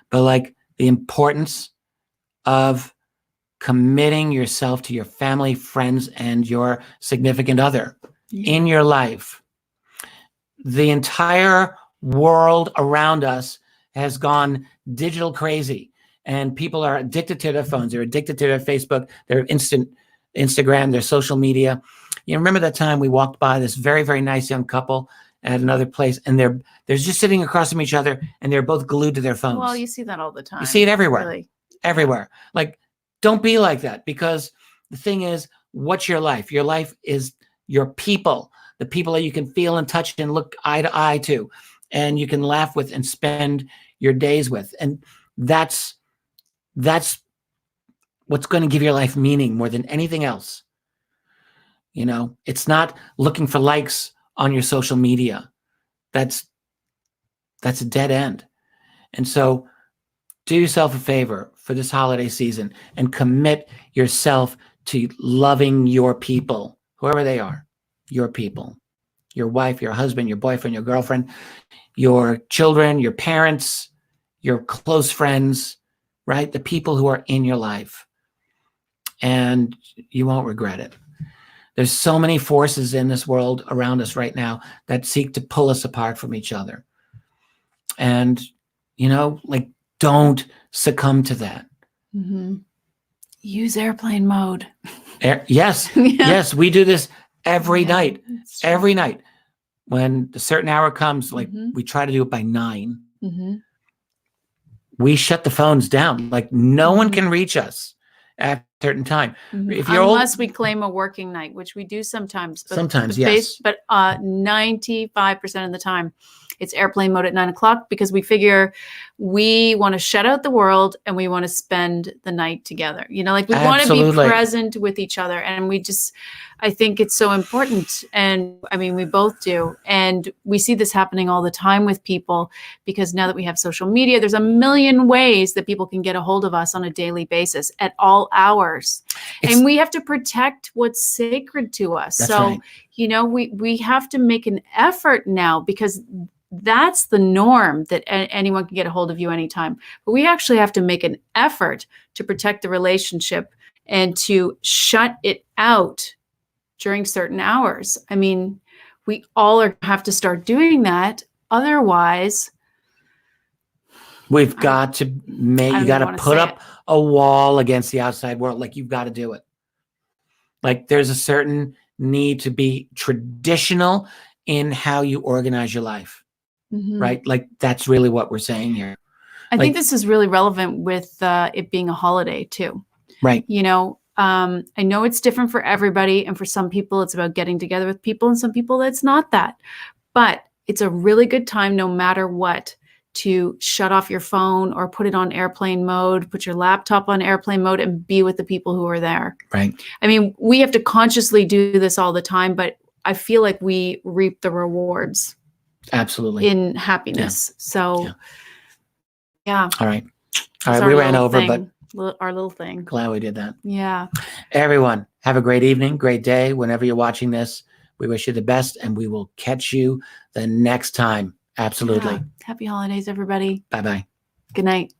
But like the importance of committing yourself to your family, friends, and your significant other in your life. The entire world around us has gone digital crazy, and people are addicted to their phones. They're addicted to their Facebook, their Instagram, their social media. You remember that time we walked by this very, very nice young couple at another place, and they're just sitting across from each other, and they're both glued to their phones. Well, you see that all the time. You see it everywhere. Really. Everywhere. Like, don't be like that, because the thing is, what's your life? Your life is your people, the people that you can feel and touch and look eye to eye to, and you can laugh with and spend your days with. And that's what's going to give your life meaning more than anything else. You know, it's not looking for likes on your social media. That's a dead end. And so do yourself a favor for this holiday season and commit yourself to loving your people, whoever they are, your people, your wife, your husband, your boyfriend, your girlfriend, your children, your parents, your close friends, right? The people who are in your life. And you won't regret it. There's so many forces in this world around us right now that seek to pull us apart from each other. And, you know, like, don't succumb to that. Mm-hmm. Use airplane mode. Yes. Yeah. Yes. We do this every night. Every night. When a certain hour comes, like we try to do it by 9. Mm-hmm. We shut the phones down. Like no one can reach us at a certain time. Mm-hmm. If you're Unless we claim a working night, which we do sometimes. But yes. But 95% of the time, it's airplane mode at 9 o'clock, because we figure we want to shut out the world and we want to spend the night together. You know, like we want to be present with each other. And I think it's so important. And I mean, we both do. And we see this happening all the time with people, because now that we have social media, there's a million ways that people can get a hold of us on a daily basis at all hours. And we have to protect what's sacred to us. So, right. You know, we have to make an effort now, because that's the norm, that anyone can get a hold of you anytime. But we actually have to make an effort to protect the relationship and to shut it out during certain hours. I mean, we all have to start doing that. Otherwise, we've got to you got to put up a wall against the outside world. Like, you've got to do it. Like, there's a certain need to be traditional in how you organize your life. Mm-hmm. Right? Like, that's really what we're saying here. I think this is really relevant with it being a holiday too. Right. You know, I know it's different for everybody. And for some people, it's about getting together with people. And some people, it's not that. But it's a really good time, no matter what, to shut off your phone or put it on airplane mode, put your laptop on airplane mode, and be with the people who are there. Right. I mean, we have to consciously do this all the time, but I feel like we reap the rewards. Absolutely. In happiness. So, yeah. All right. We ran over, but our little thing. Glad we did that. Yeah. Everyone, have a great evening, great day. Whenever you're watching this, we wish you the best, and we will catch you the next time. Absolutely. Yeah. Happy holidays, everybody. Bye-bye. Good night.